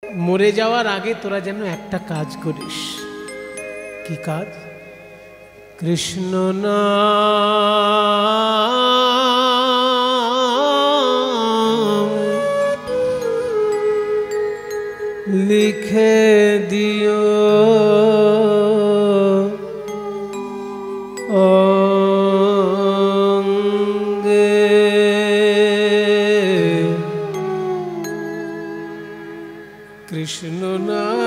মরে যাওয়ার আগে তোরা যেন একটা কাজ করিস। কি কাজ? কৃষ্ণ নাম লিখে দিও অঙ্গে, কৃষ্ণ নাম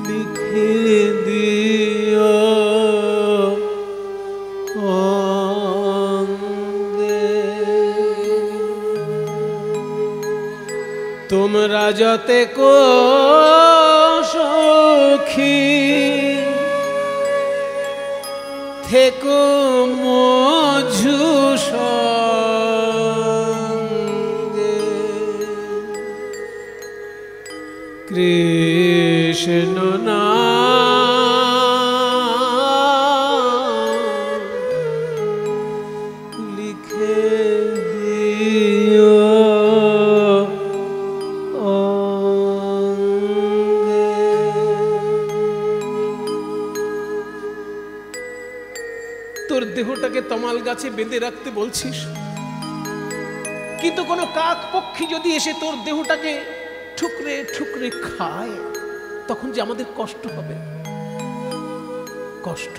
লিখে দিও অঙ্গে। তোমরা যতে কো সখী থেকো মঝু সঙ্গে, কৃষ্ণ নাম লিখে দিও অঙ্গে। তোর দেহটাকে তমাল গাছে বেঁধে রাখতে বলছিস, কিন্তু কোনো কাক পক্ষী যদি এসে তোর দেহটাকে ঠুকরে ঠুকরে খায়, তখন যে আমাদের কষ্ট হবে। কষ্ট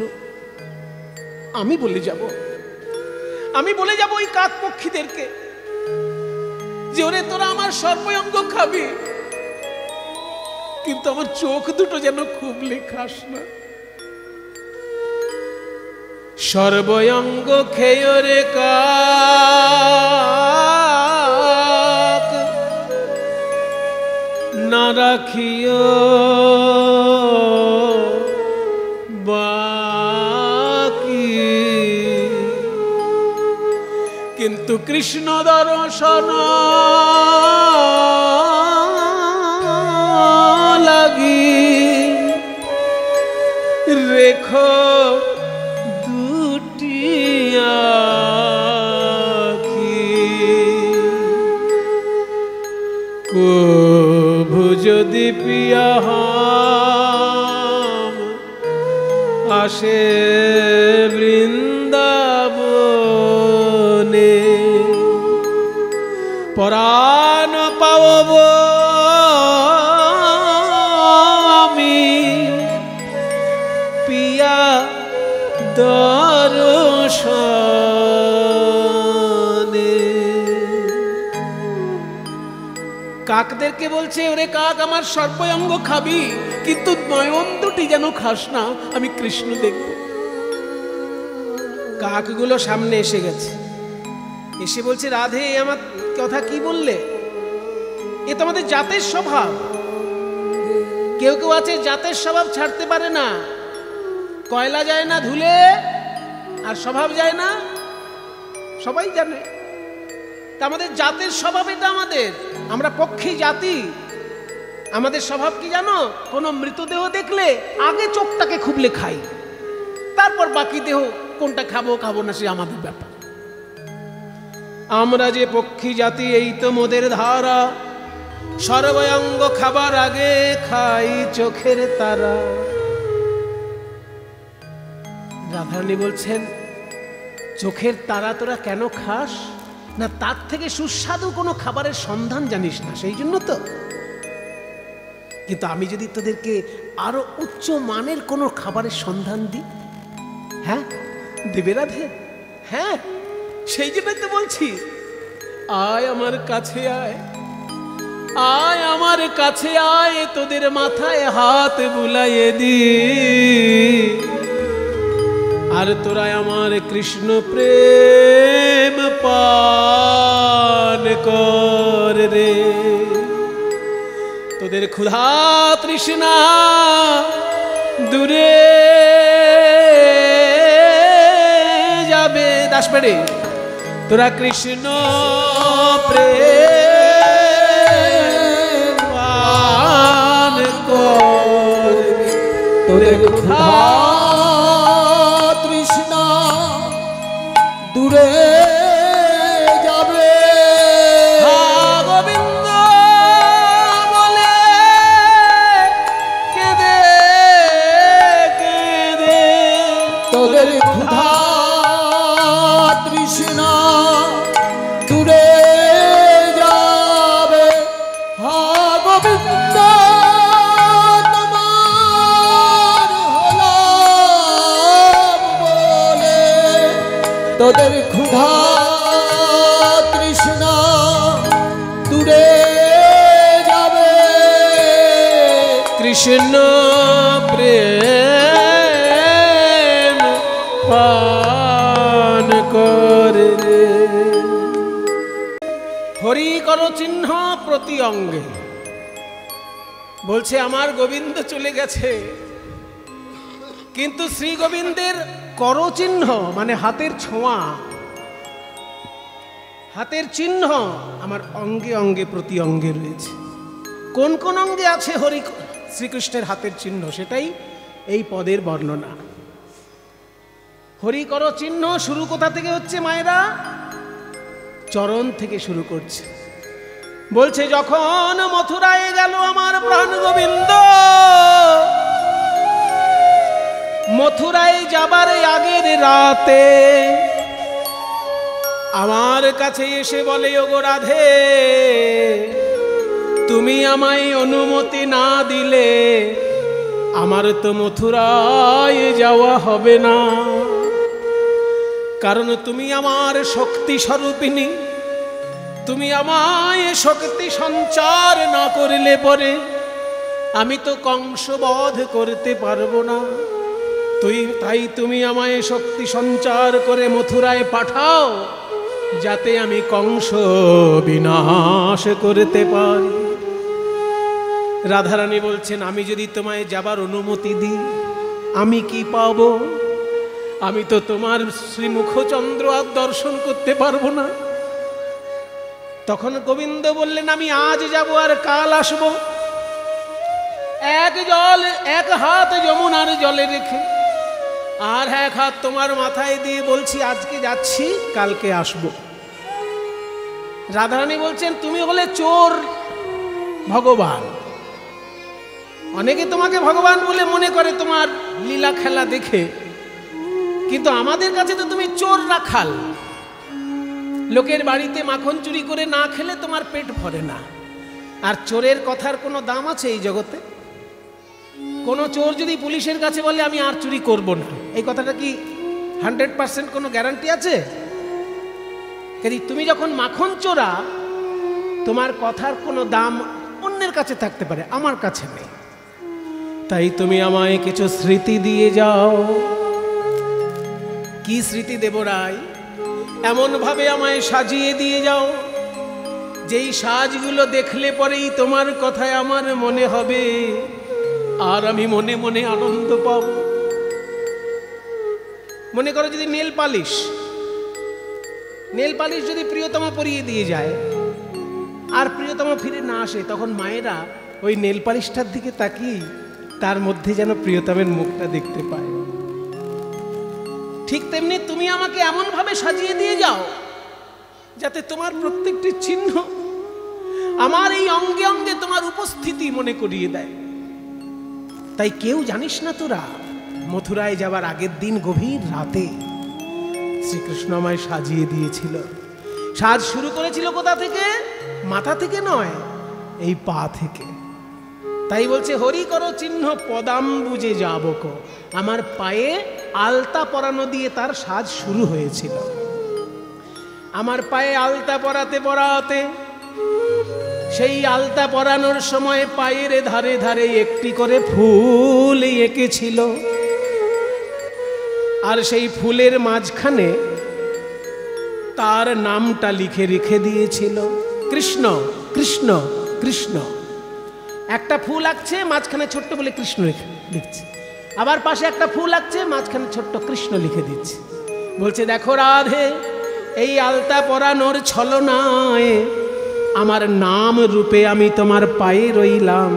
আমি বলে যাব ওই কাক পক্ষীদেরকে যে ওরে তোরা আমার সর্বঙ্গ খাবি, কিন্তু আমার চোখ দুটো যেন খুবলে খাস না। সর্বঙ্গ খেয় রে কাক, না রাখিও বাকি, কিন্তু কৃষ্ণ দর্শন লাগি রেখো দুটি আখি। কভু যদি পিয়া হাম আসে বৃন্দাবনে, পরাণ পাব আমি পিয়া দর্শনে। কাকদেরকে বলছে, ওরে কাক আমার সর্বঙ্গ খাবি, কিন্তু নয়ন দুটি যেন খাস না, আমি কৃষ্ণ দেখব। কাকগুলো সামনে এসে গেছে, এসে বলছে, রাধে আমার কথা কি বললে? এ তো আমাদের জাতের স্বভাব। কেউ কেউ আছে জাতের স্বভাব ছাড়তে পারে না। কয়লা যায় না ধুলে, আর স্বভাব যায় না, সবাই জানে। তা আমাদের জাতের স্বভাব এটা আমাদের, আমরা পক্ষী জাতি। আমাদের স্বভাব কি জানো? কোনো মৃতদেহ দেখলে আগে চোখটাকে খুবলে খাই, তারপর বাকি দেহ কোনটা খাবো খাবো না সে আমাদের ব্যাপার। আমরা যে পক্ষী জাতি, এই তো মোদের ধারা। সর্বঙ্গ খাবার আগে খাই চোখের তারা। রাধারানী বলছেন, চোখের তারা তোরা কেন খাস না? তার থেকে সুস্বাদু কোনো খাবারের সন্ধান জানিস না, সেই জন্য তো। কিন্তু আমি যদি তোদেরকে আরো উচ্চ মানের কোনো খাবারের সন্ধান দিই, হ্যাঁ দেবে রাধে? হ্যাঁ, সেই জন্যই তো বলছি, আয় আমার কাছে আয়, আয় আমার কাছে আয়, তোদের মাথায় হাত বুলাইয়ে দি, আর তোরা আমার কৃষ্ণ প্রেম পান কর রে। তোদের ক্ষুধা তৃষ্ণা দূরে যাবে। দাসপেড়ে তোরা কৃষ্ণ প্রেম পান কর, তোদের ক্ষুধা দূরে যাবে। গোবিন্দ বলে কেঁদে কেঁদে তোদের ক্ষুধা তৃষ্ণা দূরে যাবে। হা গোবিন্দ তোমার হলাম বলে তোদের ক্ষুধা তৃষ্ণা দূরে যাবে। কৃষ্ণ প্রেম পান করে হরি করো চিহ্ন প্রতি অঙ্গে। বলছে আমার গোবিন্দ চলে গেছে, কিন্তু শ্রী গোবিন্দের করচিহ্ন মানে হাতের ছোঁয়া, হাতের চিহ্ন আমার অঙ্গে অঙ্গে প্রতি অঙ্গে রয়েছে। কোন কোন অঙ্গে আছে হরি শ্রীকৃষ্ণের হাতের চিহ্ন, সেটাই এই পদের বর্ণনা। হরি কর চিহ্ন শুরু কোথা থেকে হচ্ছে মায়েরা? চরণ থেকে শুরু করছে। বলছে যখন মথুরায় গেল আমার প্রাণ গোবিন্দ, মথুরায় যাবার আগের রাতে আমার কাছে এসে বলে ওগো রাধে, তুমি আমায় অনুমতি না দিলে আমার তো মথুরায় যাওয়া হবে না, কারণ তুমি আমার শক্তি স্বরূপিণী, তুমি আমায় শক্তি সঞ্চার না করলে পরে আমি তো কংস বধ করতে পারবো না। তাই তুমি আমায় শক্তি সঞ্চার করে মথুরায় পাঠাও, যাতে আমি কংস বিনাশ করতে পারি। রাধারানী বলছেন আমি যদি তোমায় যাবার অনুমতি দিই আমি কি পাবো? আমি তো তোমার শ্রীমুখচন্দ্র আর দর্শন করতে পারবো না। তখন গোবিন্দ বললেন আমি আজ যাব আর কাল আসবো, এক হাত যমুনার জলে রেখে আর এক হাত তোমার মাথায় দিয়ে বলছি আজকে যাচ্ছি কালকে আসবো। রাধারানী বলছেন তুমি হলে চোর ভগবান, অনেকে তোমাকে ভগবান বলে মনে করে তোমার লীলা খেলা দেখে, কিন্তু আমাদের কাছে তো তুমি চোর রাখাল। লোকের বাড়িতে মাখন চুরি করে না খেলে তোমার পেট ভরে না। আর চোরের কথার কোনো দাম আছে এই জগতে? কোনো চোর যদি পুলিশের কাছে বলে আমি আর চুরি করব না, এই কথাটা কি 100% কোনো গ্যারান্টি আছে? কিন্তু তুমি যখন মাখন চোরা, তোমার কথার কোনো দাম অন্যের কাছে থাকতে পারে, আমার কাছে নেই। তাই তুমি আমায় কিছু স্মৃতি দিয়ে যাও। কি স্মৃতি দেব রাই? এমন ভাবে আমায় সাজিয়ে দিয়ে যাও যেই সাজগুলো দেখলে পরেই তোমার কথায় আমার মনে হবে আর আমি মনে মনে আনন্দ পাব। মনে করো যদি নেল পালিশ যদি প্রিয়তমা পরিয়ে দিয়ে যায় আর প্রিয়তমা ফিরে না আসে, তখন মায়েরা ওই নেল পালিশটার দিকে তাকিয়ে তার মধ্যে যেন প্রিয়তমের মুখটা দেখতে পায়। ঠিক তেমনি তুমি আমাকে এমন ভাবে সাজিয়ে দিয়ে যাও যাতে তোমার প্রত্যেকটি চিহ্ন আমার এই অঙ্গে অঙ্গে তোমার উপস্থিতি মনে করিয়ে দেয়। তাই কেউ জানিস না তোরা, মথুরায় যাবার আগের দিন গভীর রাতে শ্রীকৃষ্ণ আমায় সাজিয়ে দিয়েছিল। সাজ শুরু করেছিল কোথা থেকে? মাথা থেকে নয়, এই পা থেকে। তাই বলছে হরি করো চিহ্ন পদাম্বুজে যাবক, আমার পায়ে আলতা পরানো দিয়ে তার সাজ শুরু হয়েছিল। আমার পায়ে আলতা পরাতে পরাতে সেই আলতা পরানোর সময় পায়ের ধারে ধারে একটি করে ফুল এঁকেছিল, আর সেই ফুলের মাঝখানে তার নামটা লিখে রেখে দিয়েছিল, কৃষ্ণ কৃষ্ণ কৃষ্ণ। একটা ফুল আঁকছে, মাঝখানে ছোট্ট বলে কৃষ্ণ লিখছে, আবার পাশে একটা ফুল আঁকছে, মাঝখানে ছোট্ট কৃষ্ণ লিখে দিচ্ছে। বলছে দেখো রাধে, এই আলতা পরানোর ছলনায় আমার নাম রূপে আমি তোমার পায়ে রইলাম,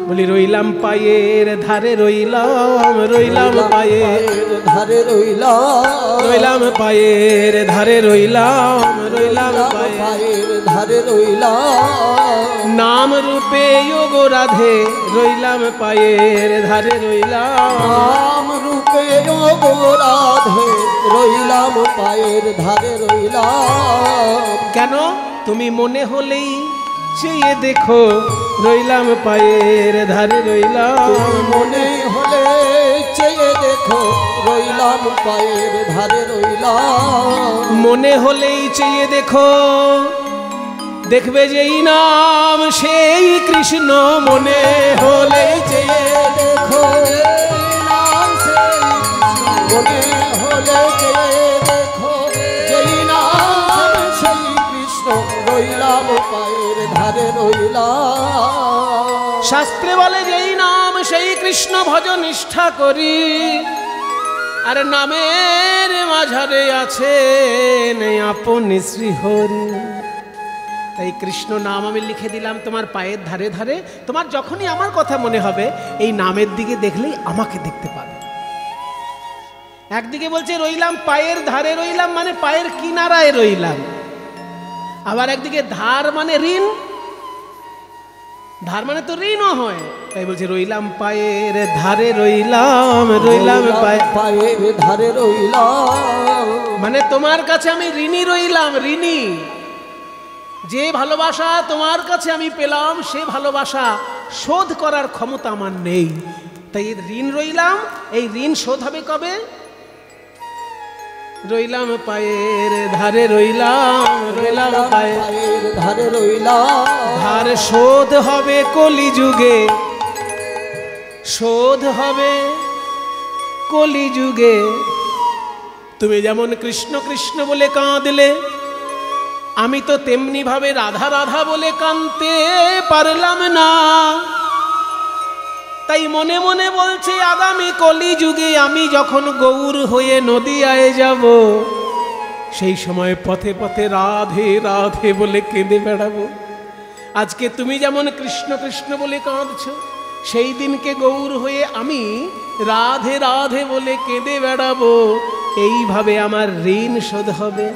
বলি রইলাম পায়ের ধারে, রইলাম রইলাম পায়ের ধারে রইলাম, রইলাম পায়ের ধারে, রইলাম রইলাম পায়ের ধারে রইলাম, নাম রূপে যোগ রাধে, রইলাম পায়ের ধারে, রইলাম নাম রূপে যোগ রাধে, রইলাম পায়ের ধারে রইলাম। কেন? তুমি মনে হলেই চেয়ে দেখো, রইলাম পায়ের ধারে, রইলাম মনে হলে চেয়ে দেখো, রইলাম পায়ের ধারে রইলাম, মনে হলেই চেয়ে দেখো, দেখবে যেই নাম সেই কৃষ্ণ, মনে হলেই চেয়ে দেখো নাম সেই কৃষ্ণ, মনে হলে চেয়ে দেখো যেই নাম সেই কৃষ্ণ, রইলাম পায়ের ধারে রইলাম। শাস্ত্রে বলে যেই নাম সেই কৃষ্ণ ভজ নিষ্ঠা করি, আর নামের মাঝারে আছে আপনি শ্রীহরি। তাই কৃষ্ণ নাম আমি লিখে দিলাম তোমার পায়ের ধারে ধারে। তোমার যখনই আমার কথা মনে হবে, এই নামের দিকে দেখলেই আমাকে দেখতে পাবে। একদিকে বলছে রইলাম পায়ের ধারে, রইলাম মানে পায়ের কিনারায় রইলাম। আবার একদিকে ধার মানে ঋণ, ধার মানে তো ঋণও হয়। তাই বলছে রইলাম পায়ের ধারে, রইলাম রইলাম পায়ের ধারে রইলাম, মানে তোমার কাছে আমি ঋণী রইলাম, ঋণী। যে ভালোবাসা তোমার কাছে আমি পেলাম, সে ভালোবাসা শোধ করার ক্ষমতা আমার নেই। তাই ঋণ রইলাম, এই ঋণ শোধ হবে কবে? রইলাম পায়ের ধারে, রইলাম রইলাম পায়ের ধারে রইলাম, ধার শোধ হবে কলিযুগে, শোধ হবে কলিযুগে। তুমি যেমন কৃষ্ণ কৃষ্ণ বলে কাঁদলে, আমি তো তেমনি ভাবে রাধা রাধা বলে কাঁদতে পারলাম না। তাই মনে মনে বলছে আগামী কলিযুগে আমি যখন গৌর হয়ে নদিয়ায় যাব, সেই সময় পথে পথে রাধে রাধে বলে কেঁদে বেড়াবো। আজকে তুমি যেমন কৃষ্ণ কৃষ্ণ বলে কাঁদছো, সেই দিনকে গৌর হয়ে আমি রাধে রাধে বলে কেঁদে বেড়াবো। এইভাবে আমার ঋণ শোধ হবে,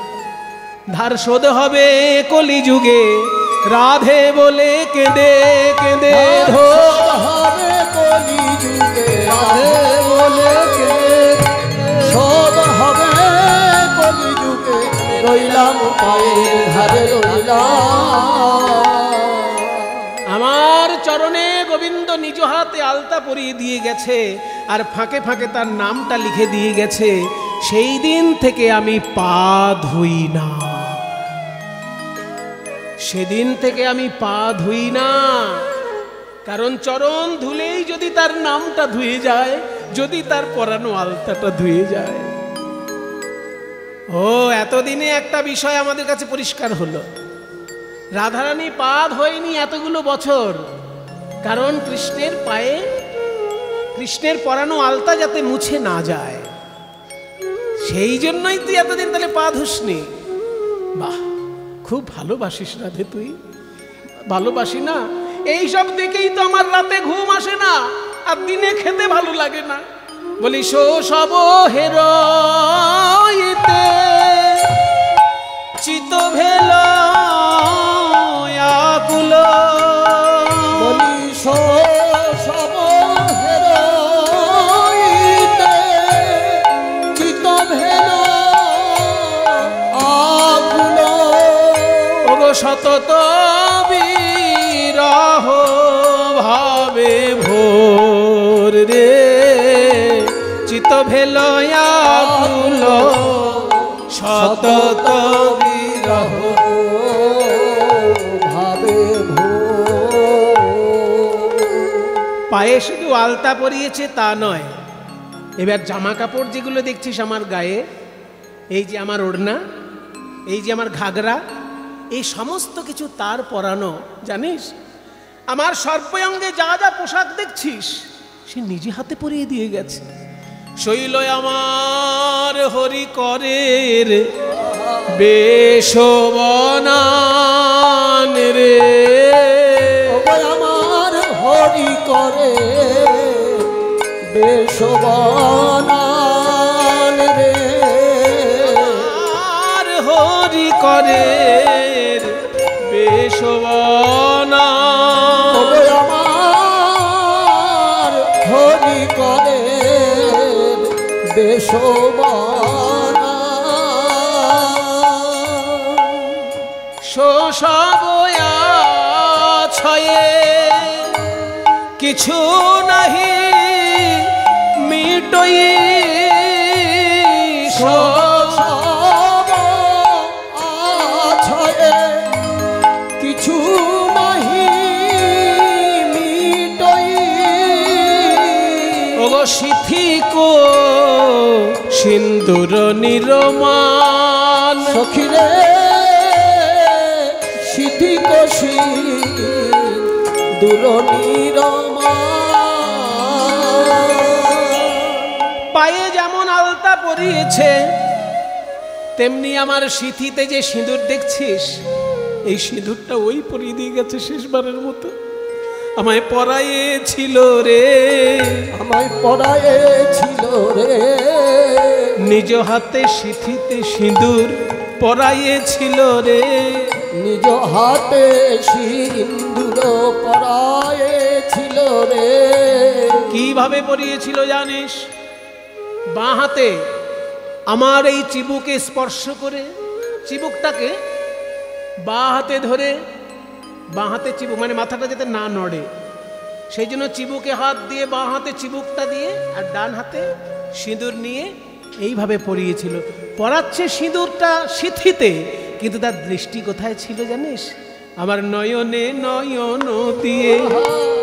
ধার শোধ হবে কলিযুগে, রাধে বলে কেঁদে কেঁদে শোধ হবে কলিযুগে, রাধে বলে কেঁদে শোধ হবে কলিযুগে, রইলাম পায়ের ধারে রইলাম। আমার চরণে গোবিন্দ নিজ হাতে আলতা পরিয়ে দিয়ে গেছে, আর ফাঁকে ফাঁকে তার নামটা লিখে দিয়ে গেছে। সেই দিন থেকে আমি পা ধুই না, সেদিন থেকে আমি পা ধুই না। কারণ চরণ ধুলেই যদি তার নামটা ধুয়ে যায়, যদি তার পরানো আলতাটা ধুয়ে যায়। ও এতদিনে একটা বিষয় আমাদের কাছে পরিষ্কার হলো, রাধারানী পা ধোয়নি এতগুলো বছর, কারণ কৃষ্ণের পায়ে কৃষ্ণের পরানো আলতা যাতে মুছে না যায়, সেই জন্যই তুই এতদিন তাহলে পা ধুসনি। বাহ, খুব ভালোবাসিস রাধে, তুই ভালোবাসি না? এইসব দেখেই তো আমার রাতে ঘুম আসে না, আর দিনে খেতে ভালো লাগে না। বলি সো সব হেরইতে চিত ভেল আকুল, বলি সব হেরইতে চিত ভেল আকুল, ওগো সতত বিরহ ভাবে ভোর রে, চিত ভেল আকুল, সতত বিরহ ভাবে পায়ে শুধু আলতা পরিয়েছে তা নয়, এবার জামা কাপড় যেগুলো দেখছিস আমার গায়ে, এই যে আমার ওড়না, এই যে আমার ঘাগরা, এই সমস্ত কিছু তার পরানো। জানিস, আমার সর্বাঙ্গে যা যা পোশাক দেখছিস সে নিজে হাতে পরিয়ে দিয়ে গেছে। শৈল আমার হরি করের বেশবনান রে, আমার হরি করে বেশবানান রে, আর হরি করে বেশবানা, ওগো আমার হরি করে বেশবানা। শোষবয়া ছয়ে কিছু নাহি মিটই, সব আছয়ে কিছু নাহি মিটই, ওগো সিথিক সিন্দুর নিরমান, সখিরে সিথিক সিন্দুর নিরমান। পায়ে যেমন আলতা পরিয়েছে তেমনি আমার সিথিতে যে সিঁদুর দেখছিস, এই সিঁদুরটা ওই পরিয়ে দিয়ে গেছে শেষবারের মতো। আমায় পরাইয়েছিল রে, আমায় পরাইয়েছিল রে, নিজ হাতে সিথিতে সিঁদুর পরাইয়েছিল রে, নিজ হাতে সিন্দুর পরাইয়েছিল রে। কিভাবে পরিয়েছিল জানিস? বাঁ হাতে আমার এই চিবুকে স্পর্শ করে, চিবুকটাকে বাঁ হাতে ধরে, বাঁ হাতে চিবুক মানে মাথাটা যাতে না নড়ে, সেই জন্য চিবুকে হাত দিয়ে বাঁ হাতে চিবুকটা দিয়ে আর ডান হাতে সিঁদুর নিয়ে এইভাবে পরিয়েছিল। পরাচ্ছে সিঁদুরটা সিথিতে, কিন্তু তার দৃষ্টি কোথায় ছিল জানিস? আমার নয়নে নয়ন দিয়ে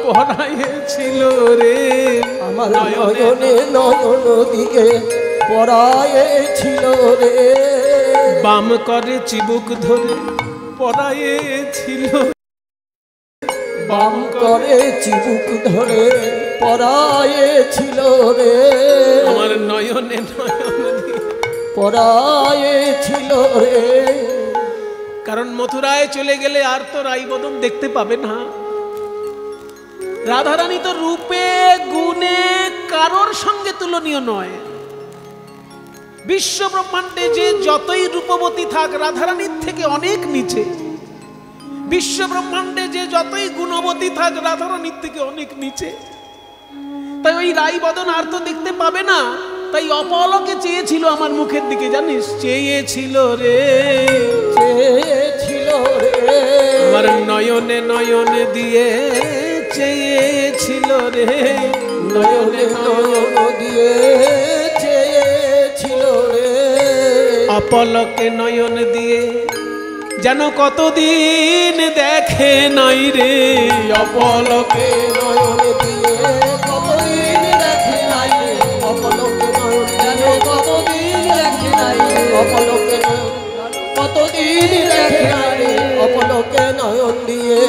পরাইয়েছিল রে, আমার নয়নে নয়ন দিয়ে পরাইয়েছিল রে, বাম করে চিবুক ধরে পরাইয়েছিল, বাম করে চিবুক ধরে পরাইয়েছিল রে, আমার নয়নে নয়ন দিয়ে পরাইয়েছিল রে। কারণ মথুরায় চলে গেলে আর তো রাইবদন দেখতে পাবে না। রাধারানী তো রূপে গুণে কারোর সঙ্গে তুলনীয় নয়। বিশ্ব ব্রহ্মাণ্ডে যে যতই রূপবতী থাক রাধারানীর থেকে অনেক নিচে, বিশ্ব ব্রহ্মাণ্ডে যে যতই গুণবতী থাক রাধারানীর থেকে অনেক নিচে। তাই ওই রাইবদন আর তো দেখতে পাবে না, তাই অপলকে চেয়েছিল আমার মুখের দিকে, জানিস? চেয়েছিল রে, চেয়েছিল রে, আমার নয়নে নয়নে দিয়ে চেয়েছিল রে, নয়নে নয়ন দিয়ে চেয়েছিল রে, অপলকে নয়ন দিয়ে যেন কতদিন দেখে নাই রে, অপলকে নয়ন দিয়ে কতদিন দেখে নাই রে, অপলকে নয়ন যেন কতদিন দেখে নাই রে, অপলকে নয়ন কতদিন দেখে নাই রে, অপলকে নয়ন দিয়ে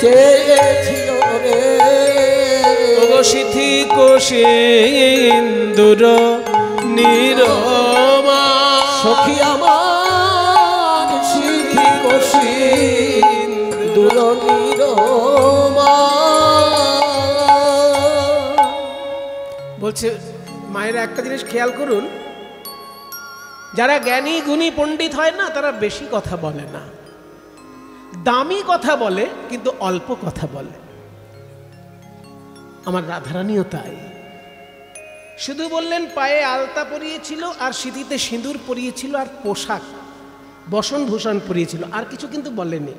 চেয়েছিল রে। ওগো সিথিক সিন্দুর নিরমা, সখী আমার সিথিক সিন্দুর নিরমা। বলছে মায়েরা একটা জিনিস খেয়াল করুন, যারা জ্ঞানী গুণী পণ্ডিত হয় না তারা বেশি কথা বলে না, দামি কথা বলে কিন্তু অল্প কথা বলে। আমার রাধারানীও তাই। শুধু বললেন পায়ে আলতা পরিয়েছিল আর সিঁথিতে সিঁদুর পরিয়েছিল আর পোশাক বসন ভূষণ পরিয়েছিল, আর কিছু কিন্তু বলেনি।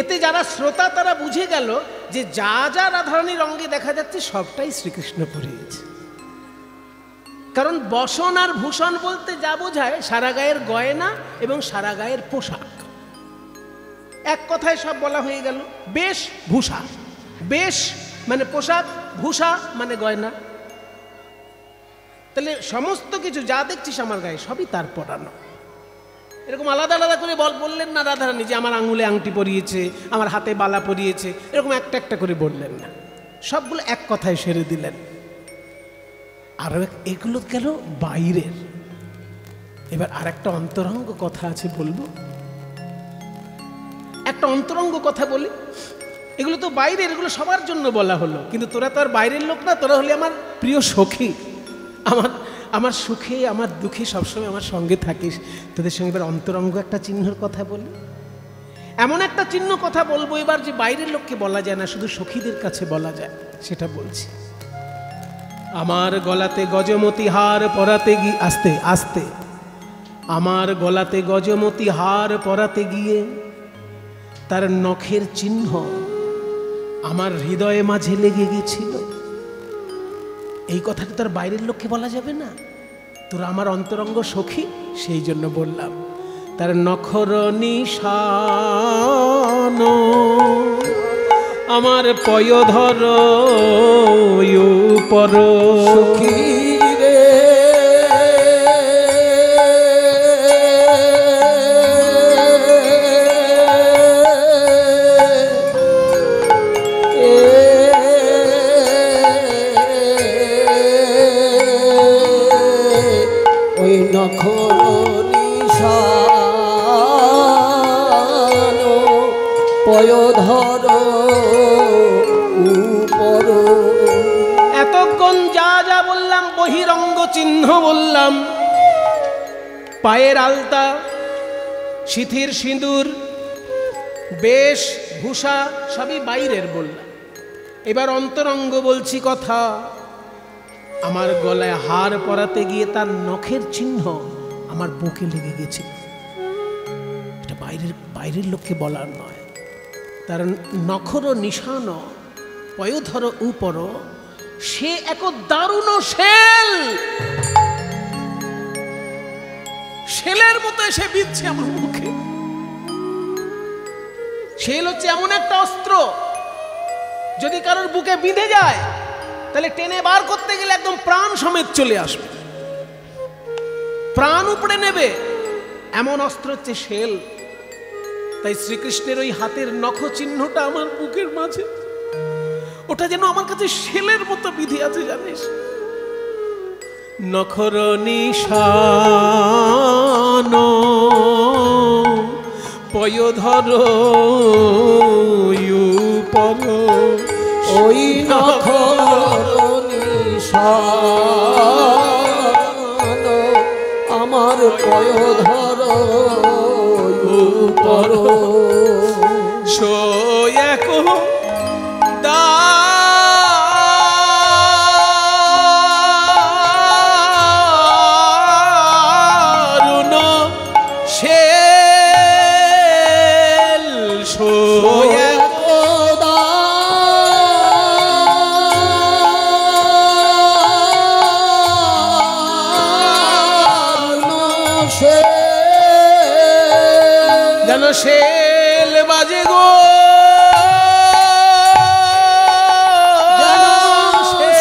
এতে যারা শ্রোতা তারা বুঝে গেল যে যা যা রাধারানীর অঙ্গে দেখা যাচ্ছে সবটাই শ্রীকৃষ্ণ পরিয়েছে। কারণ বসন আর ভূষণ বলতে যা বোঝায় সারা গায়ের গয়না এবং সারা গায়ের পোশাক, এক কথায় সব বলা হয়ে গেল। বেশ ভূষা, বেশ মানে পোশাক, ভূষা মানে গয়না। তাহলে সমস্ত কিছু যা দেখছিস আমার গায়ে সবই তার পরানো। এরকম আলাদা আলাদা করে বললেন না রাধারানী যে আমার আঙুলে আংটি পরিয়েছে, আমার হাতে বালা পরিয়েছে, এরকম একটা একটা করে বললেন না, সবগুলো এক কথায় সেরে দিলেন। আর এগুলো গেল বাইরের। এবার আর একটা অন্তরঙ্গ কথা আছে বলবো, একটা অন্তরঙ্গ কথা বলি। এগুলো তো বাইরের, এগুলো সবার জন্য বলা হলো, কিন্তু তোরা তো আর বাইরের লোক না, তোরা হলে আমার প্রিয় সখী, আমার সুখে আমার দুঃখে সবসময় আমার সঙ্গে থাকিস। তোদের সঙ্গে এবার অন্তরঙ্গ একটা চিহ্নর কথা বলি, এমন একটা চিহ্ন কথা বলবো এবার যে বাইরের লোককে বলা যায় না, শুধু সখীদের কাছে বলা যায়, সেটা বলছি। আমার গলাতে গজমতি হার পরাতে গিয়ে, আস্তে আস্তে, আমার গলাতে গজমতি হার পরাতে গিয়ে তার নখের চিহ্ন আমার হৃদয়ে মাঝে লেগে গেছিল। এই কথাটা তার বাইরের লোককে বলা যাবে না, তোরা আমার অন্তরঙ্গ সখী, সেই জন্য বললাম। তার নখর নিশান আমার পয়ধর উপর সখী রে, ওই নখর নিশান পয়ধর উপর। এতক্ষণ যা যা বললাম, বহিরঙ্গ চিহ্ন বললাম, পায়ের আলতা, সিথির সিঁদুর, বেশ ভূষা সবই বাইরের বললাম। এবার অন্তরঙ্গ বলছি কথা। আমার গলায় হার পরাতে গিয়ে তার নখের চিহ্ন আমার বুকে লেগে গেছে। এটা বাইরের লোককে বলার নয়। তার নখর নিশান পয়ধর উপর, সে এক দারুণ শেল, শেলের মতো এসে বিচ্ছে আমার মুখে। শেল হচ্ছে এমন একটা অস্ত্র, যদি কারোর বুকে বিঁধে যায় তাহলে টেনে বার করতে গেলে একদম প্রাণ সমেত চলে আসবে, প্রাণ উপড়ে নেবে, এমন অস্ত্র হচ্ছে শেল। তাই শ্রীকৃষ্ণের ওই হাতের নখ চিহ্নটা আমার বুকের মাঝে, ওটা যেন আমার কাছে শেলের মতো বিধি আছে, জানিস। নখর নিশান পয়ধর উপর, ওই নখর নিশান আমার পয়ধর উপর। এক দারুণ শেল, যেন শেল বাজে গো,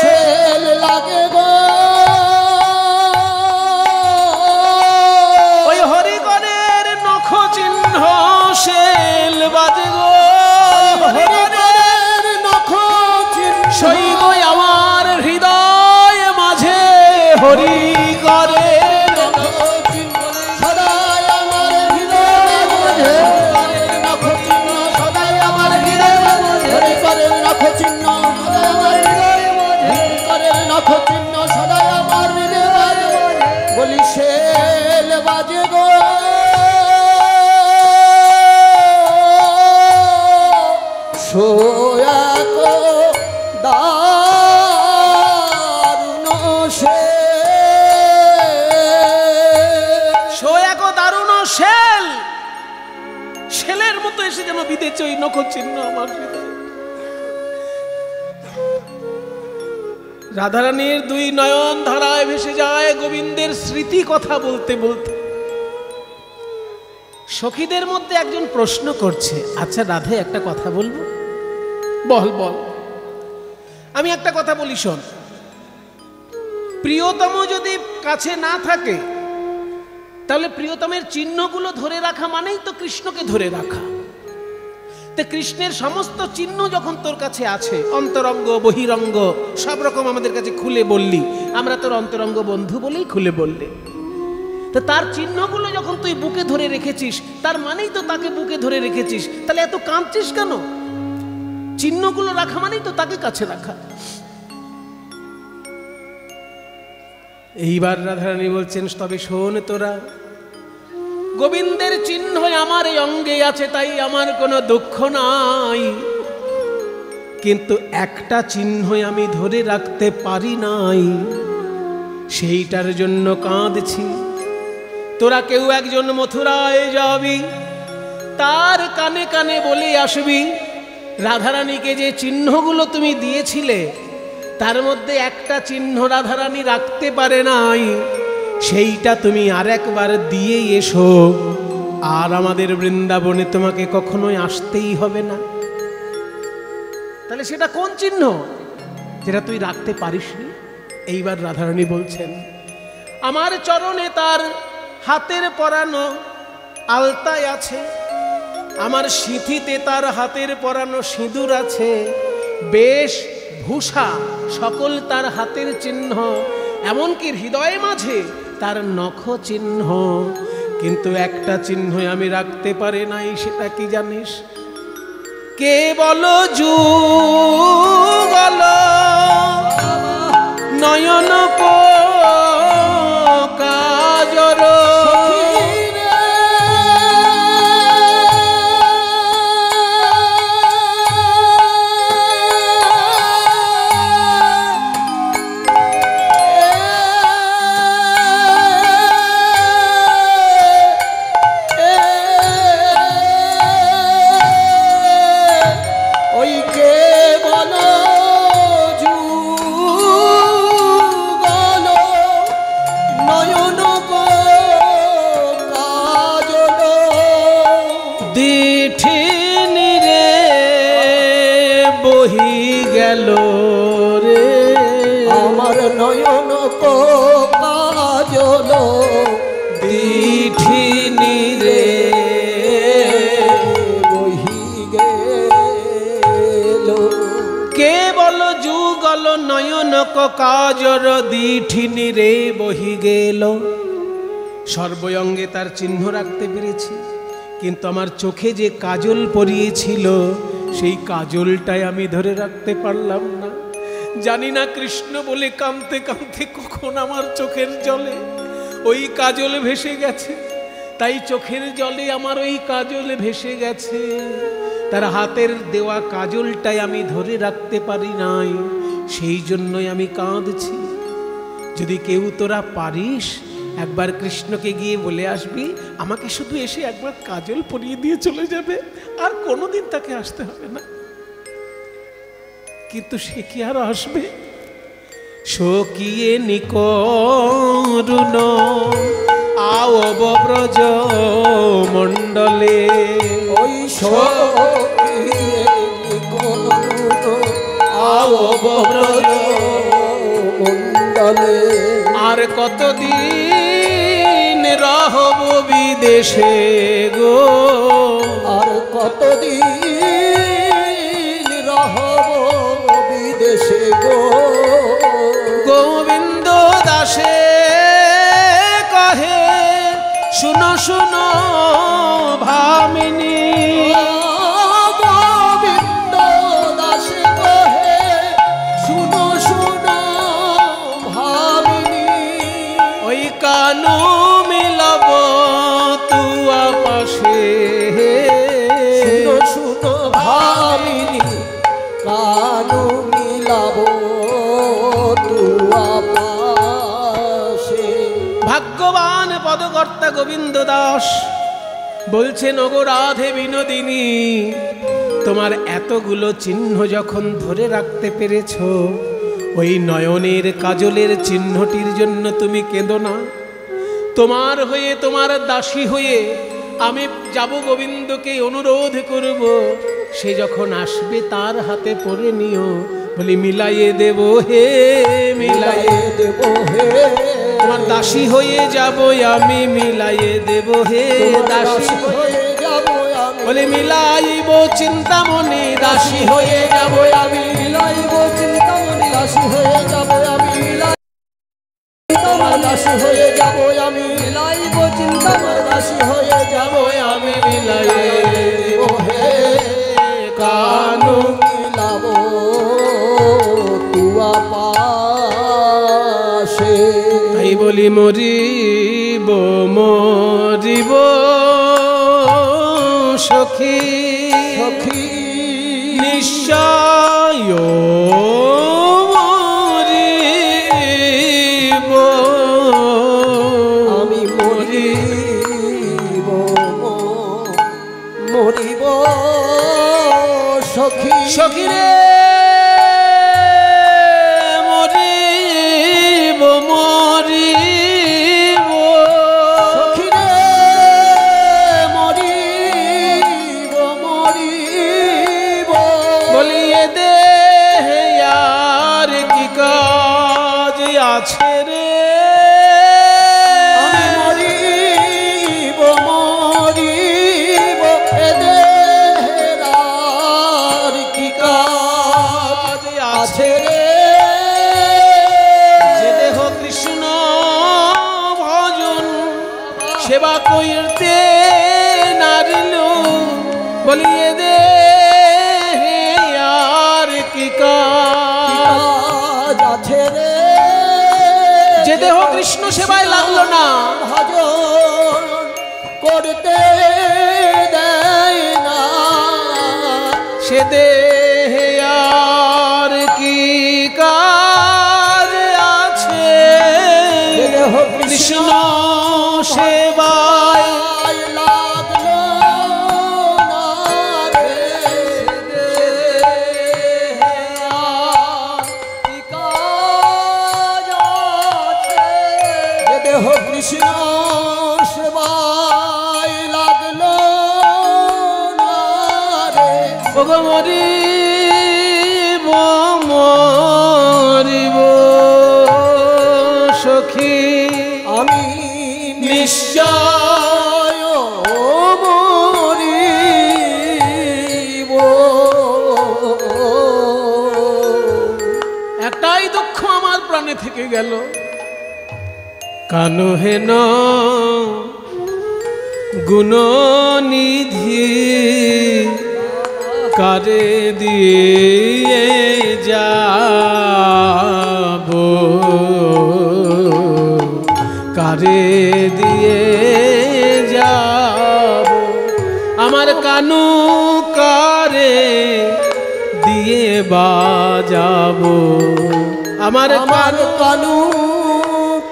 শেল লাগে গো, ওই হরিগণের নখ চিহ্ন শেল বাজে গো, হরিগণের নখ চিহ্ন শৈব আমার হৃদয় মাঝে, হরিগণের বলি শেল বাজে গো, সোয়াক দারুণ দারুণ শেল, শেলের মতো এসে যেন বিঁধেছে ওই নখ চিহ্ন আমার হৃদয়। রাধারানীর দুই নয়ন ধারায় ভেসে যায় গোবিন্দের স্মৃতি কথা বলতে বলতে। সখীদের মধ্যে একজন প্রশ্ন করছে, আচ্ছা রাধে একটা কথা বলবো? বল বল। আমি একটা কথা বলি, শোন। প্রিয়তম যদি কাছে না থাকে তাহলে প্রিয়তমের চিহ্নগুলো ধরে রাখা মানেই তো কৃষ্ণকে ধরে রাখা। তো কৃষ্ণের সমস্ত চিহ্ন যখন তোর কাছে আছে, অন্তরঙ্গ বহিরঙ্গ সব রকম আমাদের কাছে খুলে বললি, আমরা তোর অন্তরঙ্গ বন্ধু বলেই খুলে বললি, তো তার চিহ্নগুলো যখন তুই বুকে ধরে রেখেছিস তার মানেই তো তাকে বুকে ধরে রেখেছিস, তাহলে এত কাঁদছিস কেন? চিহ্নগুলো রাখা মানেই তো তাকে কাছে রাখা। এইবার রাধারানী বলছেন, তবে শোন তোরা, গোবিন্দের চিহ্ন আমার এই অঙ্গে আছে, তাই আমার কোনো দুঃখ নাই, কিন্তু একটা চিহ্ন আমি ধরে রাখতে পারি নাই, সেইটার জন্য কাঁদছি। তোরা কেউ একজন মথুরায় যাবি, তার কানে কানে বলে আসবি, রাধারানীকে যে চিহ্নগুলো তুমি দিয়েছিলে তার মধ্যে একটা চিহ্ন রাধারানী রাখতে পারে নাই, সেইটা তুমি আরেকবার দিয়ে এসো, আর আমাদের বৃন্দাবনে তোমাকে কখনোই আসতেই হবে না। তাহলে সেটা কোন চিহ্ন যেটা তুই রাখতে পারিসনি? এইবার রাধারানী বলছেন, আমার চরণে তার হাতের পরানো আলতায় আছে, আমার সিঁথিতে তার হাতের পরানো সিঁদুর আছে, বেশ ভূষা সকল তার হাতের চিহ্ন, এমনকি হৃদয় মাঝে তার নখ চিহ্ন, কিন্তু একটা চিহ্ন আমি রাখতে পারি নাই। সেটা কি জানিস? কে বলো যুগল নয়ন কাজর, নয়ন কাজল দিঠিনি রে বহি গেল। কে বল যুগল নয়ন কাজর দিঠিনি রে বহি গেল। সর্বঙ্গে তার চিহ্ন রাখতে পেরেছি, কিন্তু আমার চোখে যে কাজল পরিয়েছিল সেই কাজলটাই আমি ধরে রাখতে পারলাম না। জানি না কৃষ্ণ বলে কাঁদতে কাঁদতে কখন আমার চোখের জলে ওই কাজল ভেসে গেছে, তাই চোখের জলে আমার ওই কাজল ভেসে গেছে। তার হাতের দেওয়া কাজলটাই আমি ধরে রাখতে পারি নাই, সেই জন্যই আমি কাঁদছি। যদি কেউ তোরা পারিস, একবার কৃষ্ণকে গিয়ে বলে আসবি, আমাকে শুধু এসে একবার কাজল পরিয়ে দিয়ে চলে যাবে, আর কোনোদিন তাকে আসতে হবে না। কিন্তু সে কি আর আসবে? শোকিয়ে নিকরুণ আওব ব্রজ মণ্ডলে, ওই শোকিয়ে নিকরুণ আওব ব্রজ মণ্ডলে, আর কতদিন রহব বিদেশে গো, আর কতদিন রহব বিদেশে গো। গোবিন্দ দাসে কহে শুনো শুনো ভামিনী, গোবিন্দ দাসে কহে শুনো শুনো ভামিনী, ওই কানু মিলাব তুয়া পাশে, শুনো শুনো ভামিনী কানু মিলাব তুয়া পাশে। ভাগ্যবান পদকর্তা গোবিন্দ দাস বলছেন, ওগো রাধে বিনোদিনী, তোমার এতগুলো চিহ্ন যখন ধরে রাখতে পেরেছ, ওই নয়নের কাজলের চিহ্নটির জন্য তুমি কেঁদো না। তোমার হয়ে, তোমার দাসী হয়ে আমি যাব, গোবিন্দকে অনুরোধ করব, সে যখন আসবে তার হাতে পরে নিও, বলি মিলাইয়ে দেব হে, মিলাইয়ে দেব হে, তোমার দাসী হয়ে যাব আমি, মিলাইয়ে দেব হে, দাসী হয়ে যাব আমি, বলে মিলাইব চিন্তামণি, দাসী হয়ে যাব আমি, মিলাইব চিন্তামণি, দাসী হয়ে যাব আমি, তোমার দাসী হয়ে যাব আমি, মিলাইব চিন্তামণি, দাসী হয়ে যাব আমি, আমি মিলাইয়ে দেব হে, কানু বলি মরিব মরিব সখী সখী নিশ্চয় মরিব আমি মরিব মরিব সখী সখী রে মরিব মরিব সখী রে মরিব মরিব বলিয়ে দে আর কি কাজ আছে রে আমি মরিব মরিব এ দেহের আর কি কাজ আছে রে যে দেহ কৃষ্ণ ভজন সেবা কইতে নারিল বলিয়ে দে আর কি কাজ কাজ আছে রে যে দেহ কৃষ্ণ সেবায় লাগলো না ভজন করতে দেয় না সে দেহে আর কি কাজ আছে দেহ কৃষ্ণ সেবায় লাগলো না রে কি কাজ আছে দেহ কৃষ্ণ সেবায় লাগলো না রে ওগো মরিব মরিব সখী আমি নিশ্চয় মরিব একটাই দুঃখ আমার প্রাণে থেকে গেল কানো হেন গুণনিধি কারে দিয়ে যাব কারে দিয়ে যাব আমার কানু কারে দিয়ে বাজাবো আমার আমার কানু কানু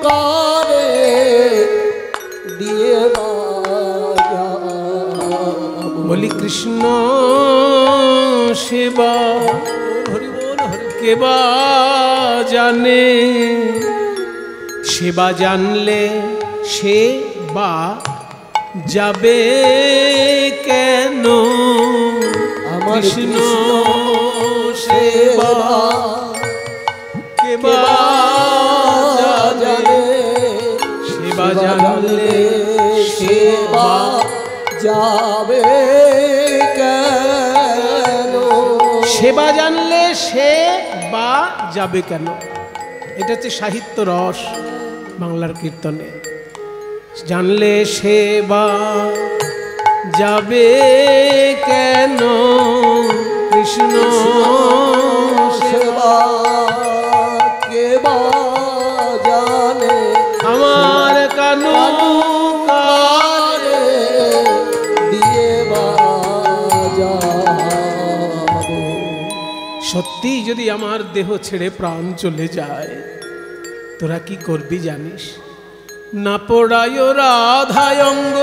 কারে দিয়ে বাজাবো। বলি কৃষ্ণ সেবা কেবা জানে সেবা জানলে সে বা যাবে কেন আমার কৃষ্ণ সেবা সেবা কেবা জানে সেবা জানলে সেবা যাবে কেন সেবা জানলে সে বা যাবে কেন এটা হচ্ছে সাহিত্য রস বাংলার কীর্তনে জানলে সে বা যাবে কেন কৃষ্ণ সেবা কেবা জানে আমার কানু কারে দিয়ে বাজাবো। সত্যি যদি আমার দেহ ছেড়ে প্রাণ চলে যায় তোরা কি করবি জানিস না পোড়ায় রাধায় অঙ্গ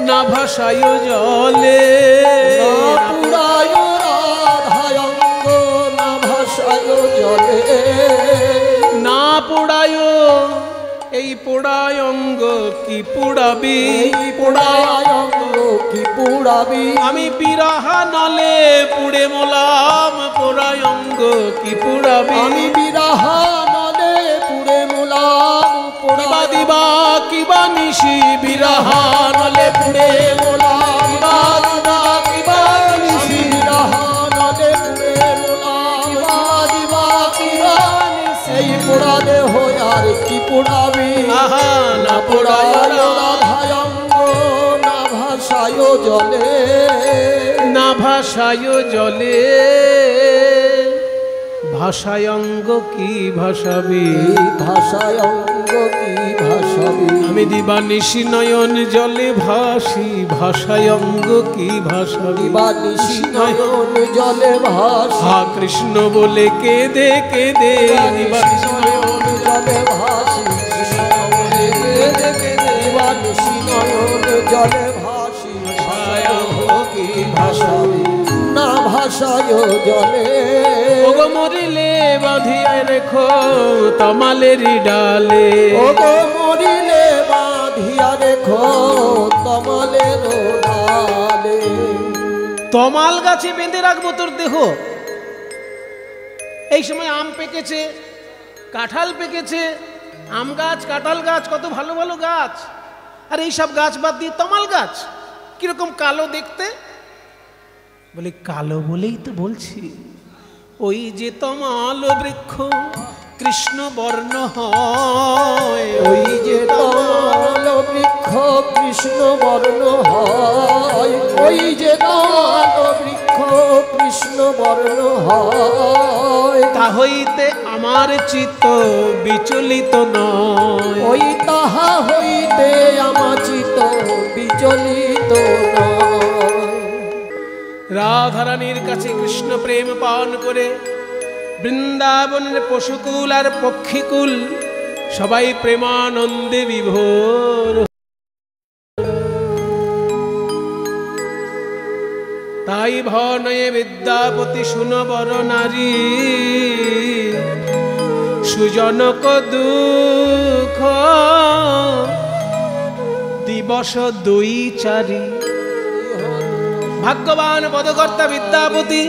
না ভাষায় জলে না পুরায় রাধায় অঙ্গ না ভাষায় জলে না পোড়ায় এই পোড়ায় অঙ্গ কি পোড়াবি এই পোড়ায় অঙ্গ কি পুড়াবি আমি বিরাহা নলে পুড়ে মোলাম পোড়ায় অঙ্গ কি পোড়াবি আমি বিরাহা নলে পুড়ে মোলাম কিবা দিবা কিবা নিশি বিরাহা নলে পুড়ে মোলাম দিবা কিবা নিশি বিরাহা নলে পুড়ে মোলাম দিবা কিবা সেই পোড়া দেহ আর কি পোড়াবি আহা না পোড়ায় রাধায় অঙ্গ না ভাষায় জলে না ভাষায় জলে ভাষায় অঙ্গ কি ভাষাবি এই ভাষায় অঙ্গ কি ভাসাবি আমি দিবানিশি নয়ন জলে ভাসি ভাষায় অঙ্গ কি ভাসাবি দিবানিশি নয়ন জলে ভাসি হা কৃষ্ণ বলে কেঁদে কেঁদে দিবানিশি নয়ন জলে ভাসি দিবানিশি নয়ন জলে ভাসি ভাষায় অঙ্গ কি ভাসাবি না ভাষায় জলে ওগো মরিলে বাঁধিয়া রেখো তমালেরই ডালে ওগো মরিলে বাঁধিয়া রেখো তমালের ডালে তমাল গাছে বেঁধে রাখবো তোর দেহ। এই সময় আম পেকেছে, কাঁঠাল পেকেছে, আম গাছ, কাঁঠাল গাছ, কত ভালো ভালো গাছ, আর এইসব গাছ বাদ দিয়ে তমাল গাছ কিরকম কালো দেখতে। বলে কালো বলেই তো বলছি, ওই যে তমাল বৃক্ষ কৃষ্ণ বর্ণ হয়, ওই যে তমাল বৃক্ষ কৃষ্ণ বর্ণ হয়, ওই যে তমাল বৃক্ষ কৃষ্ণ বর্ণ হয়, তা হইতে আমার চিত্ত বিচলিত নয়, ওই তাহা হইতে আমার চিত্ত বিচলিত নয়। রাধারানীর কাছে কৃষ্ণ প্রেম পান করে বৃন্দাবনের পশুকুল আর পক্ষীকুল সবাই প্রেমানন্দে বিভোর। তাই ভনয়ে বিদ্যাপতি শুনবর নারী সুজনক দুঃখ দিবস দুই চারি। ভাগ্যবান পদকর্তা বিদ্যাপতি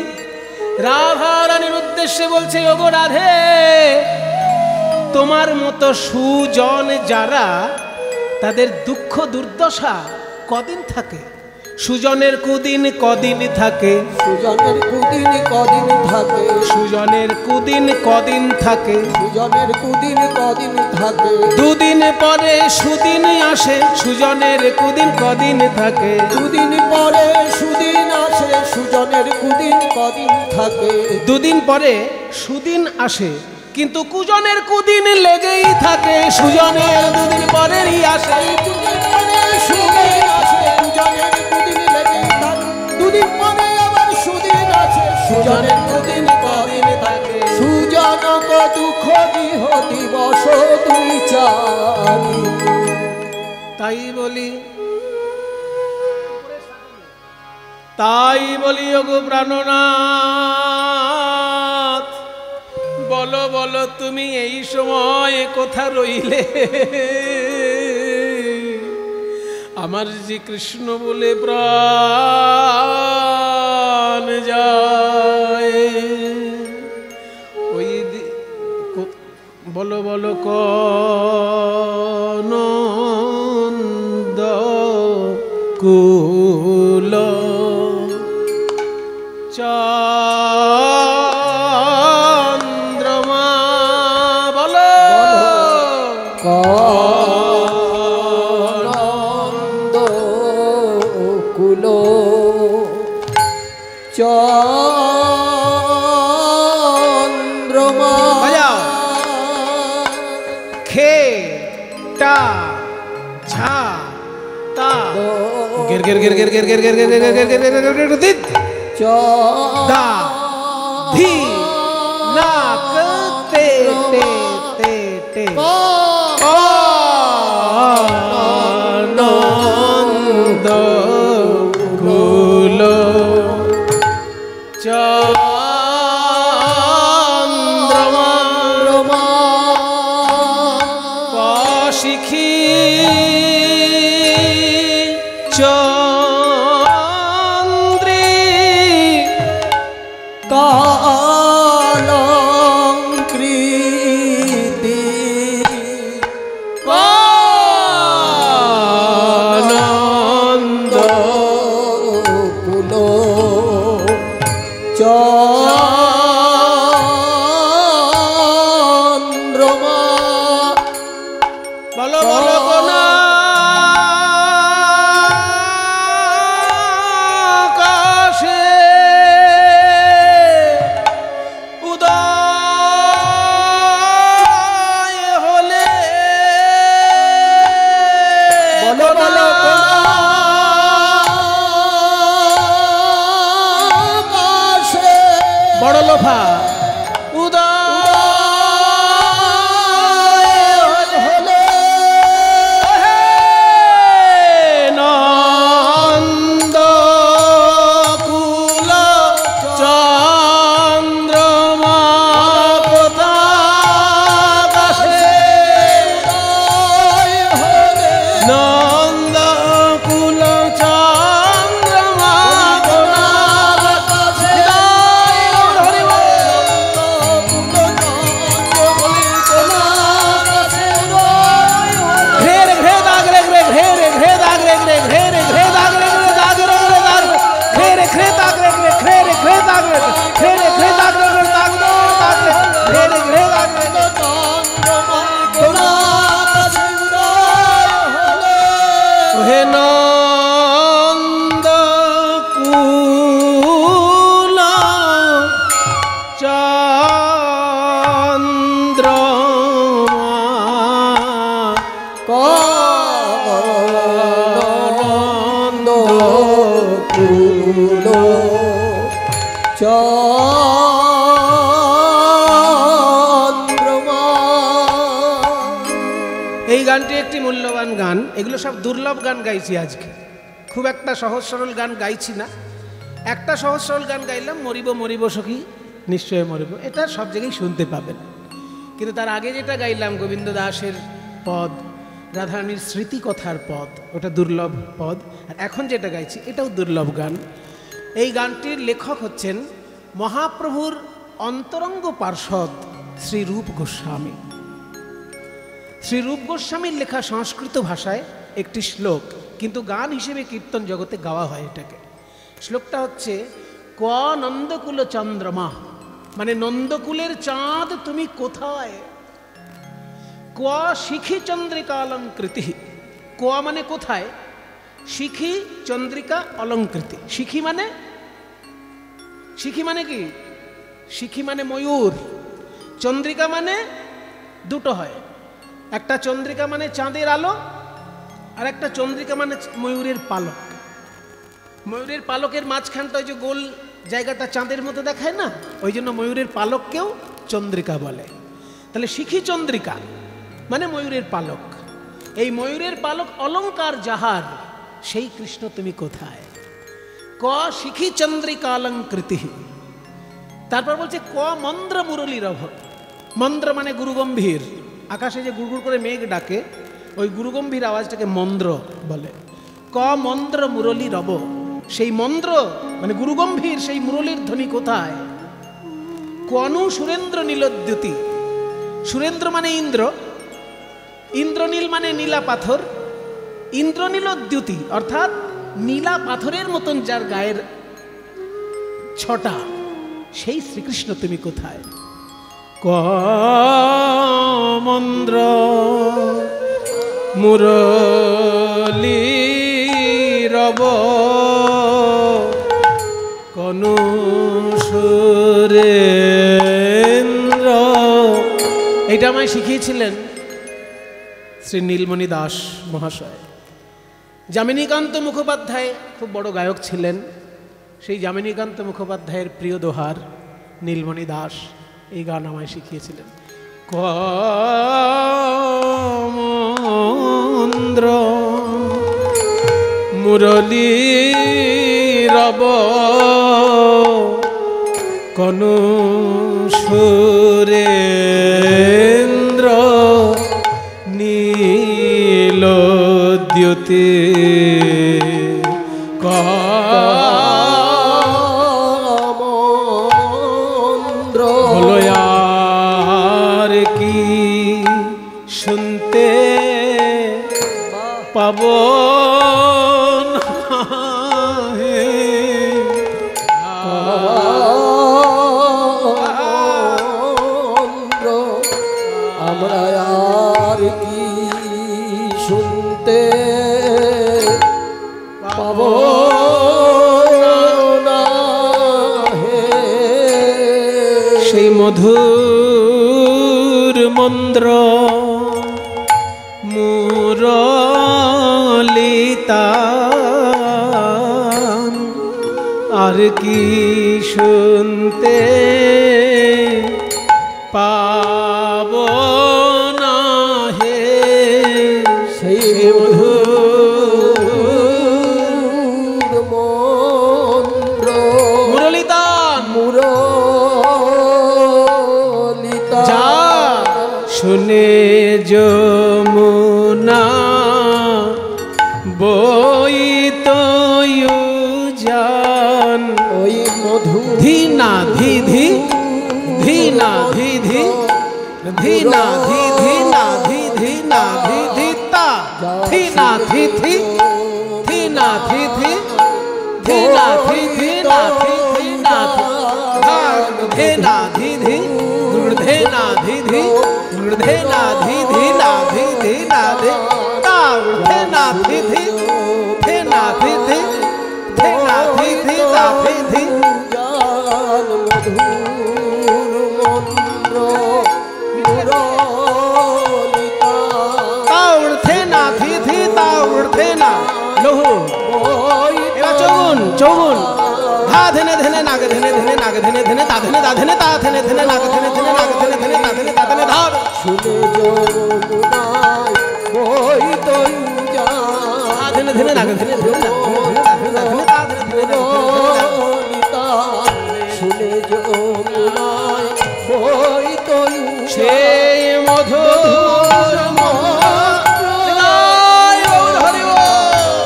রাধারানীর উদ্দেশ্যে বলছে, ওগো রাধে, তোমার মতো সুজন যারা, তাদের দুঃখ দুর্দশা কদিন থাকে? সুজনের কুদিন কদিন থাকে, সুজনের কুদিন কদিন থাকে, সুজনের কুদিন কদিন থাকে, সুজনের কুদিন কদিন থাকে, দুদিন পরে সুদিন আসে, সুজনের কুদিন কদিন থাকে, দুদিন পরে সুদিন আসে, সুজনের কুদিন কদিন থাকে, দুদিন পরে সুদিন আসে, কিন্তু কুজনের কুদিন লেগেই থাকে, সুজনের দুদিন পরেরই আসে। দুদিন পরে সুদিন আসে, সুজনের কুদিন লেগেই থাকে, দুদিন পরে আবার সুদিন আছে, সুজনের কুদিন কদিন থাকে, সুজনক দুঃখ দিহ দিবস দুই চারি। তাই বলি ওগো প্রাণনাথ, বলো বলো তুমি এই সময় কোথা রইলে? আমার যে কৃষ্ণ বলে প্রাণ যায়, ওই বলো বলো নন্দ কুল চন্দ্রমা, বলো নন্দ কুল চন্দ্রমা, বাজাও। খে টা ঝা তা গের গের গের গের গের গের গের গের গের গের গের গের গের গের দিত দা ধি না তে তে তে তে আনন্দ কুল চন্দ্রমা শিখি চন্দ্রী কালঙ্কৃতি আনন্দ কুল চন্দ্রমা, বলো বলো গোনা বড় লোফা এই গানটি একটি মূল্যবান গান। এগুলো সব দুর্লভ গান গাইছি আজকে, খুব একটা সহজ সরল গান গাইছি না। একটা সহজ সরল গান গাইলাম, মরিব মরিব সখী নিশ্চয় মরিব, এটা সব জায়গায় শুনতে পাবেন। কিন্তু তার আগে যেটা গাইলাম গোবিন্দ দাসের পদ, রাধারানীর স্মৃতি কথার পদ, ওটা দুর্লভ পদ। আর এখন যেটা গাইছি এটাও দুর্লভ গান। এই গানটির লেখক হচ্ছেন মহাপ্রভুর অন্তরঙ্গ পার্ষদ শ্রী রূপ গোস্বামী। শ্রী রূপ গোস্বামীর লেখা সংস্কৃত ভাষায় একটি শ্লোক, কিন্তু গান হিসেবে কীর্তন জগতে গাওয়া হয় এটাকে। শ্লোকটা হচ্ছে ক নন্দকুল চন্দ্রমা, মানে নন্দকুলের চাঁদ তুমি কোথায়। ক শিখি চন্দ্রিকা অলঙ্কৃতি, ক মানে কোথায়, শিখি চন্দ্রিকা অলঙ্কৃতি। শিখি মানে কি, শিখি মানে ময়ূর, চন্দ্রিকা মানে দুটো হয়, একটা চন্দ্রিকা মানে চাঁদের আলো, আর একটা চন্দ্রিকা মানে ময়ূরের পালক। ময়ূরের পালকের মাঝখানটা ওই যে গোল জায়গাটা চাঁদের মতো দেখায় না, ওই জন্য ময়ূরের পালককেও চন্দ্রিকা বলে। তাহলে শিখি চন্দ্রিকা মানে ময়ূরের পালক। এই ময়ূরের পালক অলঙ্কার যাহার, সেই কৃষ্ণ তুমি কোথায়। ক শিখি চন্দ্রিকা অলঙ্কৃতি। তারপর বলছে ক মন্দ্র মুরলী রভ। মন্দ্র মানে গুরুগম্ভীর, আকাশে যে গুড়গুড় করে মেঘ ডাকে ওই গুরুগম্ভীর আওয়াজটাকে মন্দ্র বলে। ক মন্দ্র মুরলী রব, সেই মন্দ্র মানে গুরুগম্ভীর সেই মুরলীর ধ্বনি কোথায়। কনু সুরেন্দ্র নীলোদ্যুতি। সুরেন্দ্র মানে ইন্দ্র, ইন্দ্রনীল মানে নীলা পাথর, ইন্দ্রনীলোদ্যুতি অর্থাৎ নীলা পাথরের মতন যার গায়ের ছটা, সেই শ্রীকৃষ্ণ তুমি কোথায়। ক মন্দ্র মুরলী রব কনু সুরেন্দ্র। এটা আমায় শিখিয়েছিলেন শ্রী নীলমণি দাস মহাশয়। যামিনীকান্ত মুখোপাধ্যায় খুব বড় গায়ক ছিলেন, সেই যামিনীকান্ত মুখোপাধ্যায়ের প্রিয় দোহার নীলমণি দাস এই গান আমায় শিখিয়েছিলেন। ক মন্দ্র মুরলী রব কনু সুরেন্দ্র নীলোদ্যুতি। ক মন্দ্র হলো আর কি শুনতে পাব আমরা আর কি শুনতে পাব না হে। সেই মধুর মন্দ্র মুরলিতা আর আর কি শুনতে পাব না হে সেই মধুর মন্ত্র মুরলীদান মুরলিতা যা শুনে যমুনা বইত জান ওই মধু ধি না ধি ধি ধি না ধি ধি ধি না ধি ধি না ধি ধি না ধি ধি তা ধি না ধি ধি ধি না ধি ধি ধি না ধি ধি না ধি ধি না ধি না ধি ধি ধে না ধি ধি ধে না ধি ধি না ধি ধি না ধি তা ধে না ধি ধি ধে না ধি ধি ধে না ধি ধি তা ধি ধি জান মধুর মন্ত্র মুরলিতা তাউড় ধে না ধি ধি তাউড় ধে না লোহু এবার চৌগুন চৌগুন ধা ধেনে ধেনে নাগে ধেনে ধেনে নাগে ধেনে ধেনে তা ধেনে তা ধেনে তা ধেনে ধেনে নাগে ধেনে ধেনে নাগে ধেনে ধেনে তা ধেনে তা ধেনে ধর শুনে যমুনায় বইত তা ধেনে ধেনে নাগে ধেনে ধেনে তা ধেনে ধেনে তা ধেনে ধেনে মুরলিতা শুনে যমুনায় বইত সেই মধুর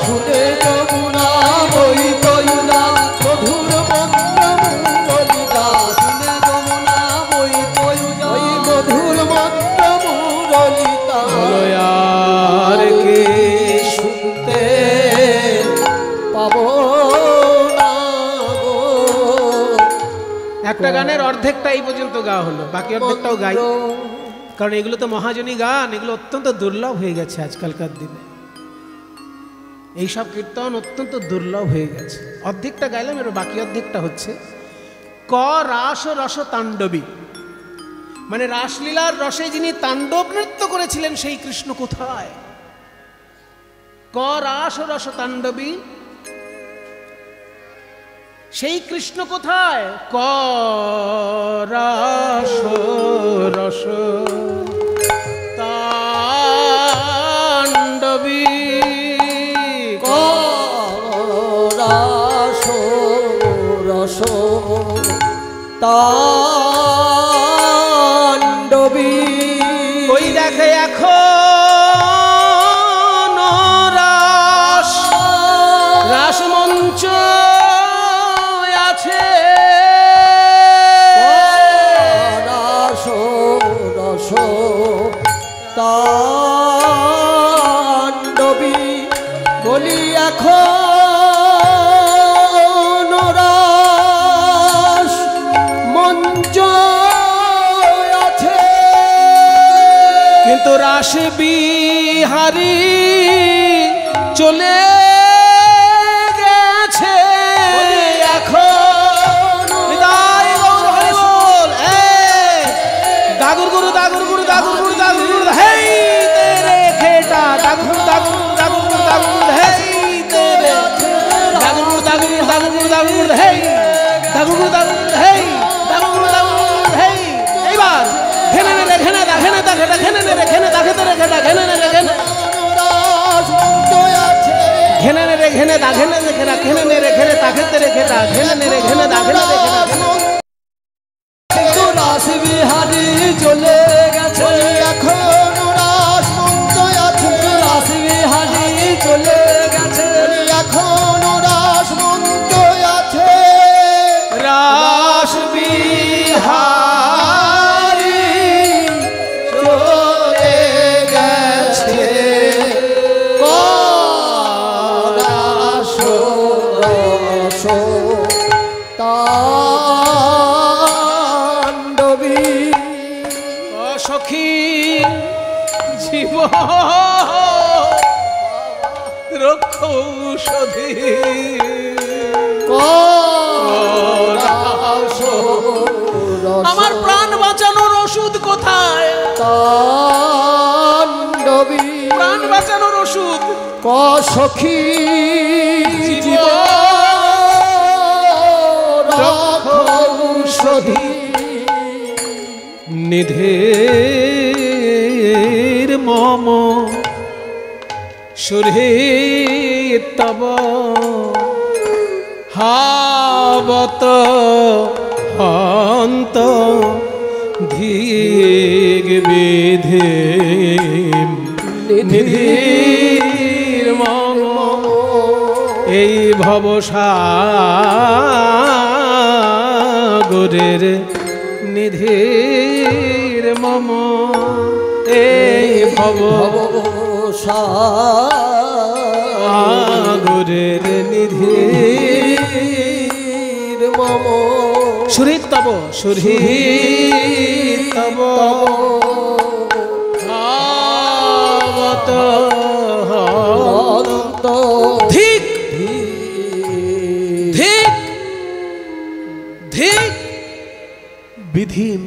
শুনে যমুনা বইত মধুর মন্ত্র মুরলিতা শুনে যমুনা বইত ওই মধুর মন্ত্র মুরলিতা আর কে শুনতে পাবো না গো একটা গানের অর্ধেকটা এই পর্যন্ত গাওয়া হলো, বাকি অর্ধেকটাও গাই, কারণ এগুলো তো মহাজনী গান, এগুলো অত্যন্ত দুর্লভ হয়ে গেছে আজকালকার দিনে। এইসব কীর্তন অত্যন্ত দুর্লভ হয়ে গেছে। অর্ধেকটা গাইলাম, এর বাকি অর্ধেকটা হচ্ছে ক রাস ও রস তাণ্ডবী, মানে রাসলীলার রসে যিনি তাণ্ডব নৃত্য করেছিলেন সেই কৃষ্ণ কোথায়? ক রাস ও রস তাণ্ডবী, সেই কৃষ্ণ কোথায়? ক রাস রস তাণ্ডবী, রাস রস তাণ্ডবী ওই দেখে এখন রাস রাসমঞ্চ আছে, রাস রস তাণ্ডবী বলি এখন রাস মঞ্চ আছে, কিন্তু রাস বিহারী চলে গেছে এখন। বিদায় গৌর হরি বল। দাগুর গুরু দাগুর গুরু দাগুর গুরু দাগুর গুরু হেই তেরে খেটা দাগুর গুরু দাগুর গুরু দাগুর গুরু দাগুর গুরু হেই তেরে দাগুর গুরু দাগুর গুরু দাগুর গুরু দাগুর গুরু হেই দাগুর গুরু দাগুর গুরু হেই দাগুর গুরু দাগুর গুরু হেই। এইবার ঘেনে নে রে ঘেনে দা ঘেনে দা ঘেটা ঘেনে নে রে ঘেনে দা ঘেতে রে ঘেটা ঘেনে নে রে ঘেনে রাস মঞ্চ আছে, ঘেনে নে রে ঘেনে দা ঘেনে নে ঘেটা ঘেনে নে রে ঘেনে দা ঘেতে রে ঘেটা ঘেনে নে রে ঘেনে দা ঘেনে রে ঘেটা কিন্তু রাস বিহারী চলে গেছে, এখন রাস মঞ্চ আছে, রাস বিহারী চলে গেছে, এখন রাস মঞ্চ আছে, রাস বিহারী চলে গেছে, রাস রস তাণ্ডবী সখী জীব রক্ষৌষধি আমার প্রাণ বাঁচানোর ওষুধ কোথায়? তাণ্ডবী প্রাণ বাঁচানোর ওষুধ ক সখী জীব নিধির মম সুরে তব হাবত হন্ত ধীগ বিধি নিধির মম এই ভবসাগরের নিধির মম এই ভবসাগরের নিধির মম সুরহিত তব সুরহিত তব হাবত হন্ত ধিক ধিক ধিক বিধিম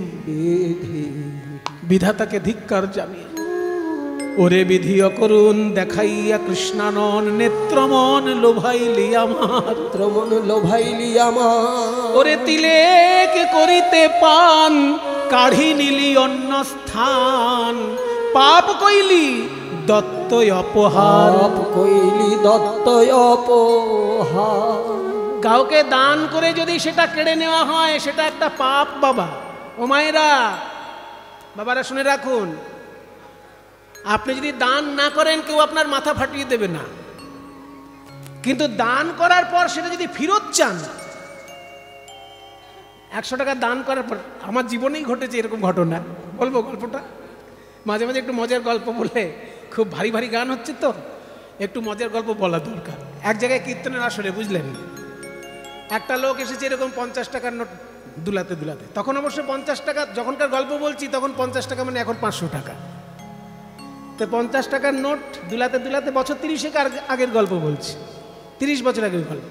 বিধাতাকে ধিক্কার জানিয়ে ওরে বিধি অকরুণ দেখাইয়া কৃষ্ণানন নেত্রমন লোভাইলি আমার ওরে তিলেক করিতে পান কাঢ়ি নিলি অন্য স্থান পাপ কইলি দত্তয় অপহার কাউকে দান করে যদি সেটা কেড়ে নেওয়া হয় সেটা একটা পাপ বাবা ও মায়েরা বাবারা শুনে রাখুন আপনি যদি দান না করেন কেউ আপনার মাথা ফাটিয়ে দেবে না কিন্তু দান করার পর সেটা যদি ফেরত চান 100 টাকা দান করার পর আমার জীবনেই ঘটেছে এরকম ঘটনা বলবো গল্পটা মাঝে মাঝে একটু মজার গল্প বললে খুব ভারী ভারী গান হচ্ছে তো একটু মজার গল্প বলা দরকার এক জায়গায় কীর্তনের আসরে বুঝলেন একটা লোক এসেছে এরকম 50 টাকার নোট দুলাতে দুলাতে তখন অবশ্য 50 টাকা যখনকার গল্প বলছি তখন 50 টাকা মানে এখন 500 টাকা তো 50 টাকার নোট দুলাতে দুলাতে বছর 30 আগের গল্প বলছি 30 বছর আগের গল্প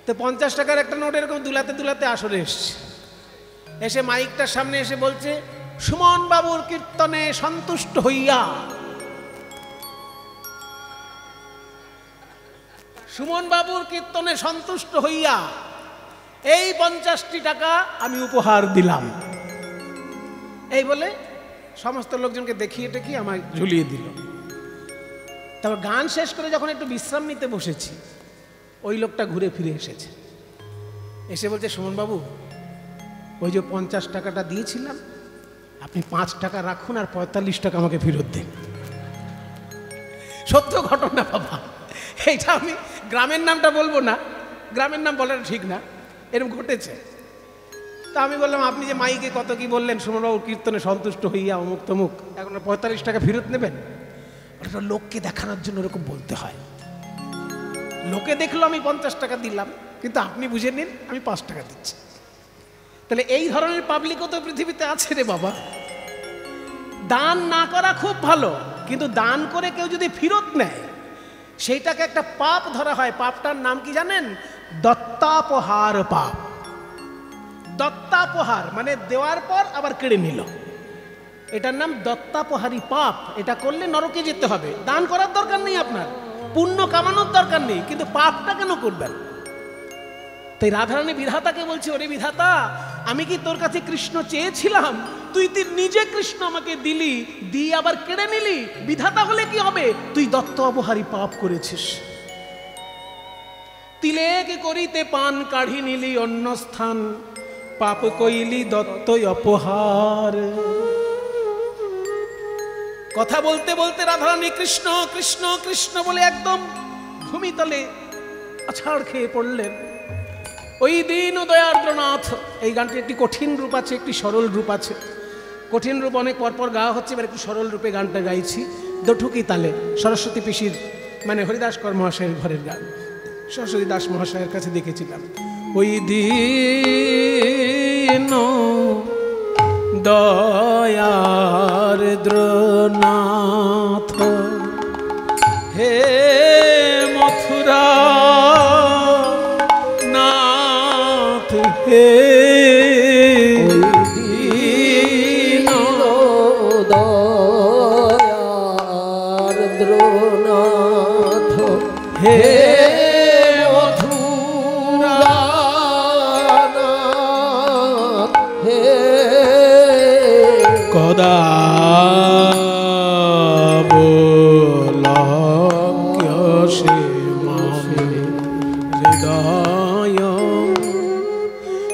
তো 50 টাকার একটা নোট এরকম দুলাতে দুলাতে আসরে এসছে এসে মাইকটার সামনে এসে বলছে সুমন বাবুর কীর্তনে সন্তুষ্ট হইয়া সুমন বাবুর কীর্তনে সন্তুষ্ট হইয়া এই 50টি টাকা আমি উপহার দিলাম এই বলে সমস্ত লোকজনকে দেখিয়ে টেকিয়ে আমায় ঝুলিয়ে দিল তারপর গান শেষ করে যখন একটু বিশ্রাম নিতে বসেছি ওই লোকটা ঘুরে ফিরে এসেছে এসে বলছে সুমন বাবু ওই যে 50 টাকাটা দিয়েছিলাম আপনি 5 টাকা রাখুন আর 45 টাকা আমাকে ফেরত দেন সত্য ঘটনা বাবা এইটা আমি গ্রামের নামটা বলবো না গ্রামের নাম বলাটা ঠিক না এরকম ঘটেছে তা আমি বললাম আপনি যে মাইকে কত কি বললেন সুমনবাবুর কীর্তনে সন্তুষ্ট হইয়া অমুক তমুক এখন 45 টাকা ফেরত নেবেন ওটা লোককে দেখানোর জন্য ওরকম বলতে হয় লোকে দেখলো আমি 50 টাকা দিলাম কিন্তু আপনি বুঝে নিন আমি 5 টাকা দিচ্ছি তাহলে এই ধরনের পাবলিকও তো পৃথিবীতে আছে রে বাবা দান না করা খুব ভালো কিন্তু দান করে কেউ যদি ফেরত নেয় সেইটাকে একটা পাপ ধরা হয় পাপটার নাম কি জানেন দত্তাপহার পাপ দত্তাপহার মানে দেওয়ার পর আবার কেড়ে নিল এটার নাম দত্তাপহারী পাপ এটা করলে নরকে যেতে হবে দান করার দরকার নেই আপনার পুণ্য কামানোর দরকার নেই কিন্তু পাপটা কেন করবেন তাই রাধারানী বিধাতাকে বলছে ওরে বিধাতা আমি কি তোর কাছে কৃষ্ণ চেয়েছিলাম তুই নিজে কৃষ্ণ আমাকে দিলি দিয়ে আবার কেড়ে নিলি বিধাতা হলে কি হবে তুই দত্ত অপহারী পাপ করেছিস তিলেক করিতে পান কাঢ়ি নিলি অন্য স্থান পাপ কইলি দত্ত অপহার কথা বলতে বলতে রাধারানী কৃষ্ণ কৃষ্ণ কৃষ্ণ বলে একদম ভূমিতলে আছাড় খেয়ে পড়লেন ওই দিন দয়ার্দ্রনাথ এই গানটি একটি কঠিন রূপ আছে একটি সরল রূপ আছে কঠিন রূপ অনেক পরপর গাওয়া হচ্ছে এবার একটু সরল রূপে গানটা গাইছি দোঠুকি তালে সরস্বতী পিসির মানে হরিদাস কর মহাশয়ের ঘরের গান সরস্বতী দাস মহাশয়ের কাছে দেখেছিলাম ওই দিন দয়ার্দ্রনাথ হে মথুরা নাথ হে দয়ার্দ্রনাথ হে মথুরা হে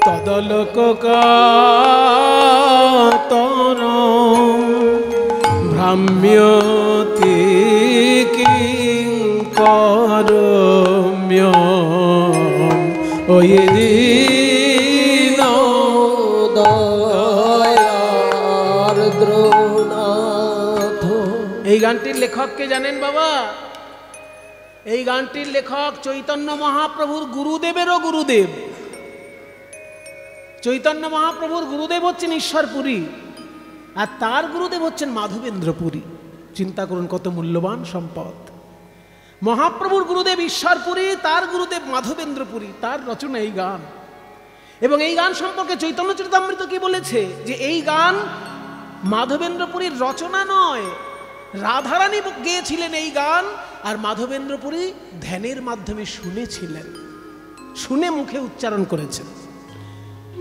তদলোককাতরম ভ্রাম্যতি কিঙ্করম্যম ওই দীন দয়ার দ্রোনাথ। এই গানটির লেখককে জানেন বাবা? এই গানটির লেখক চৈতন্য মহাপ্রভুর গুরুদেবেরও গুরুদেব। চৈতন্য মহাপ্রভুর গুরুদেব হচ্ছেন ঈশ্বরপুরী, আর তার গুরুদেব হচ্ছেন মাধবেন্দ্রপুরী। চিন্তা করুন কত মূল্যবান সম্পদ। মহাপ্রভুর গুরুদেব ঈশ্বরপুরী, তার গুরুদেব মাধবেন্দ্রপুরী, তার রচনা এই গান। এবং এই গান সম্পর্কে চৈতন্য চরিতামৃত কি বলেছে, যে এই গান মাধবেন্দ্রপুরীর রচনা নয়, রাধারানী গেয়েছিলেন এই গান, আর মাধবেন্দ্রপুরী ধ্যানের মাধ্যমে শুনেছিলেন, শুনে মুখে উচ্চারণ করেছেন।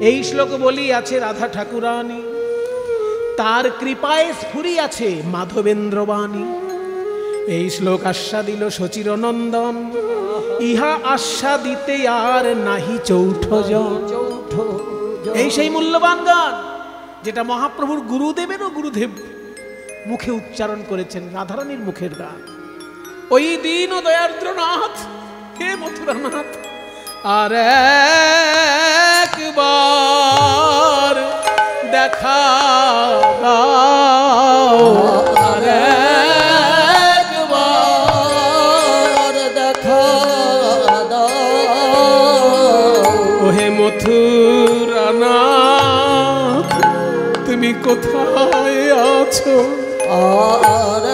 এই শ্লোক বলি আছে রাধা ঠাকুরানী, তার কৃপায় স্ফুরি আছে মাধবেন্দ্রবাণী। এই শ্লোক আস্বাদিল শচিরনন্দন, ইহা আস্বাদিতে আর নাহি চৌঠ জন। এই সেই মূল্যবান গান যেটা মহাপ্রভুর গুরুদেবেরও গুরুদেব মুখে উচ্চারণ করেছেন, রাধারানীর মুখের গান। ওই দীন দয়ার্দ্রনাথ, হে মথুরানাথ, আর একবার দেখা দাও, আর একবার দেখা দাও, ওহে মথুরানাথ, তুমি কোথায় আছো? আর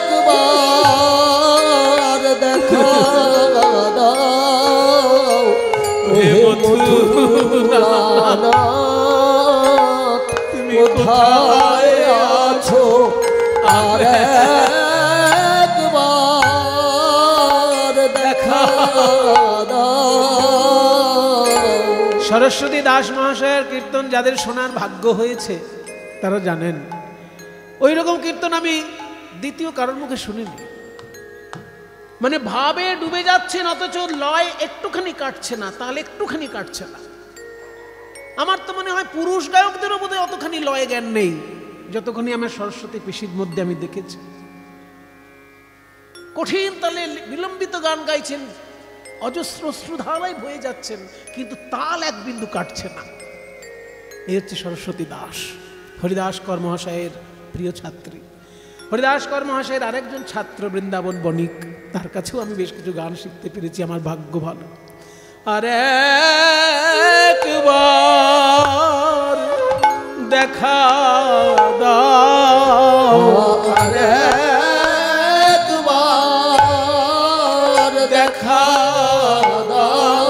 একবার দেখা দাও, ওহে মথুরানাথ, তুমি কোথায় আছো? আর একবার দেখা দাও। সরস্বতী দাস মহাশয়ের কীর্তন যাদের শোনার ভাগ্য হয়েছে তারা জানেন, ওই রকম কীর্তন আমি দ্বিতীয় কারোর মুখে শুনিনি। মানে ভাবে ডুবে যাচ্ছেন, অথচ লয় একটুখানি কাটছে না, তাল একটুখানি কাটছে না। আমার তো মনে হয় পুরুষ গায়কদেরও বোধহয় অতখানি লয় জ্ঞান নেই যতখানি আমার সরস্বতী পিসির মধ্যে আমি দেখেছি। কঠিন তালে বিলম্বিত গান গাইছেন, অজস্র শ্রুধারায় বয়ে যাচ্ছেন, কিন্তু তাল এক বিন্দু কাটছে না। এই হচ্ছে সরস্বতী দাস, হরিদাস কর মহাশয়ের প্রিয় ছাত্রী। হরিদাস কর মহাশয়ের আরেকজন ছাত্র বৃন্দাবন বণিক, তার কাছেও আমি বেশ কিছু গান শিখতে পেরেছি, আমার ভাগ্য ভালো। আর একবার দেখা দাও, আর একবার দেখা দাও,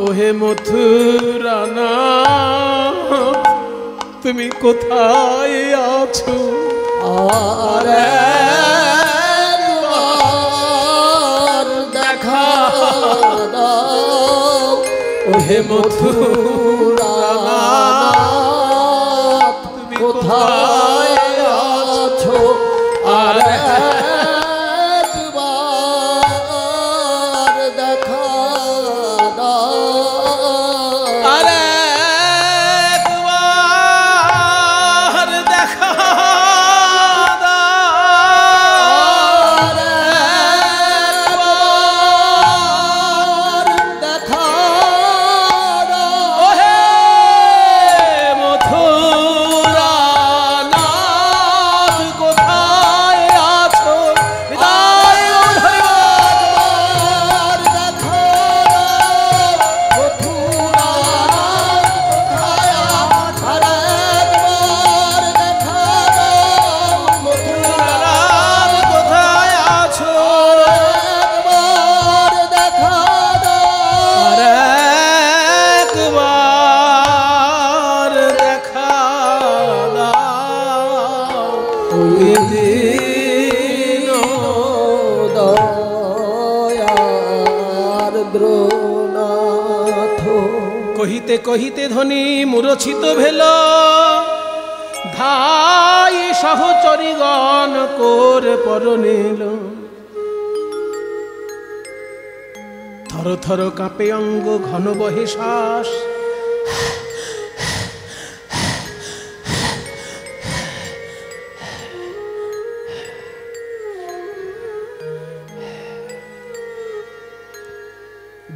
ওহে মথুরানাথ, তুমি কোথায় আছো? আর একবার দেখা দাও, ওহে মথুরানাথ, তুমি কোথায় আছো? আর একবার দেখা দাও, আর একবার দেখা দাও, আর একবার দেখা দাও, ওহে মথুরানাথ, কোথায় আছো? বিদায় গৌর হরিবল। দেখা দাও, মথুরানাথ কোথায় আছো? আর একবার দেখা দাও, মথুরানাথ কোথায় আছো? একবার দেখা দাও, আর একবার দেখা দাও, ওই দীন দয়ার দ্রোনাথ। কহিতে কহিতে ধ্বনি মূরছিত ভেল, ধাই সহচরীগণ কোর পর নিল। থর থর কাঁপে অঙ্গ, ঘন বহে শ্বাস।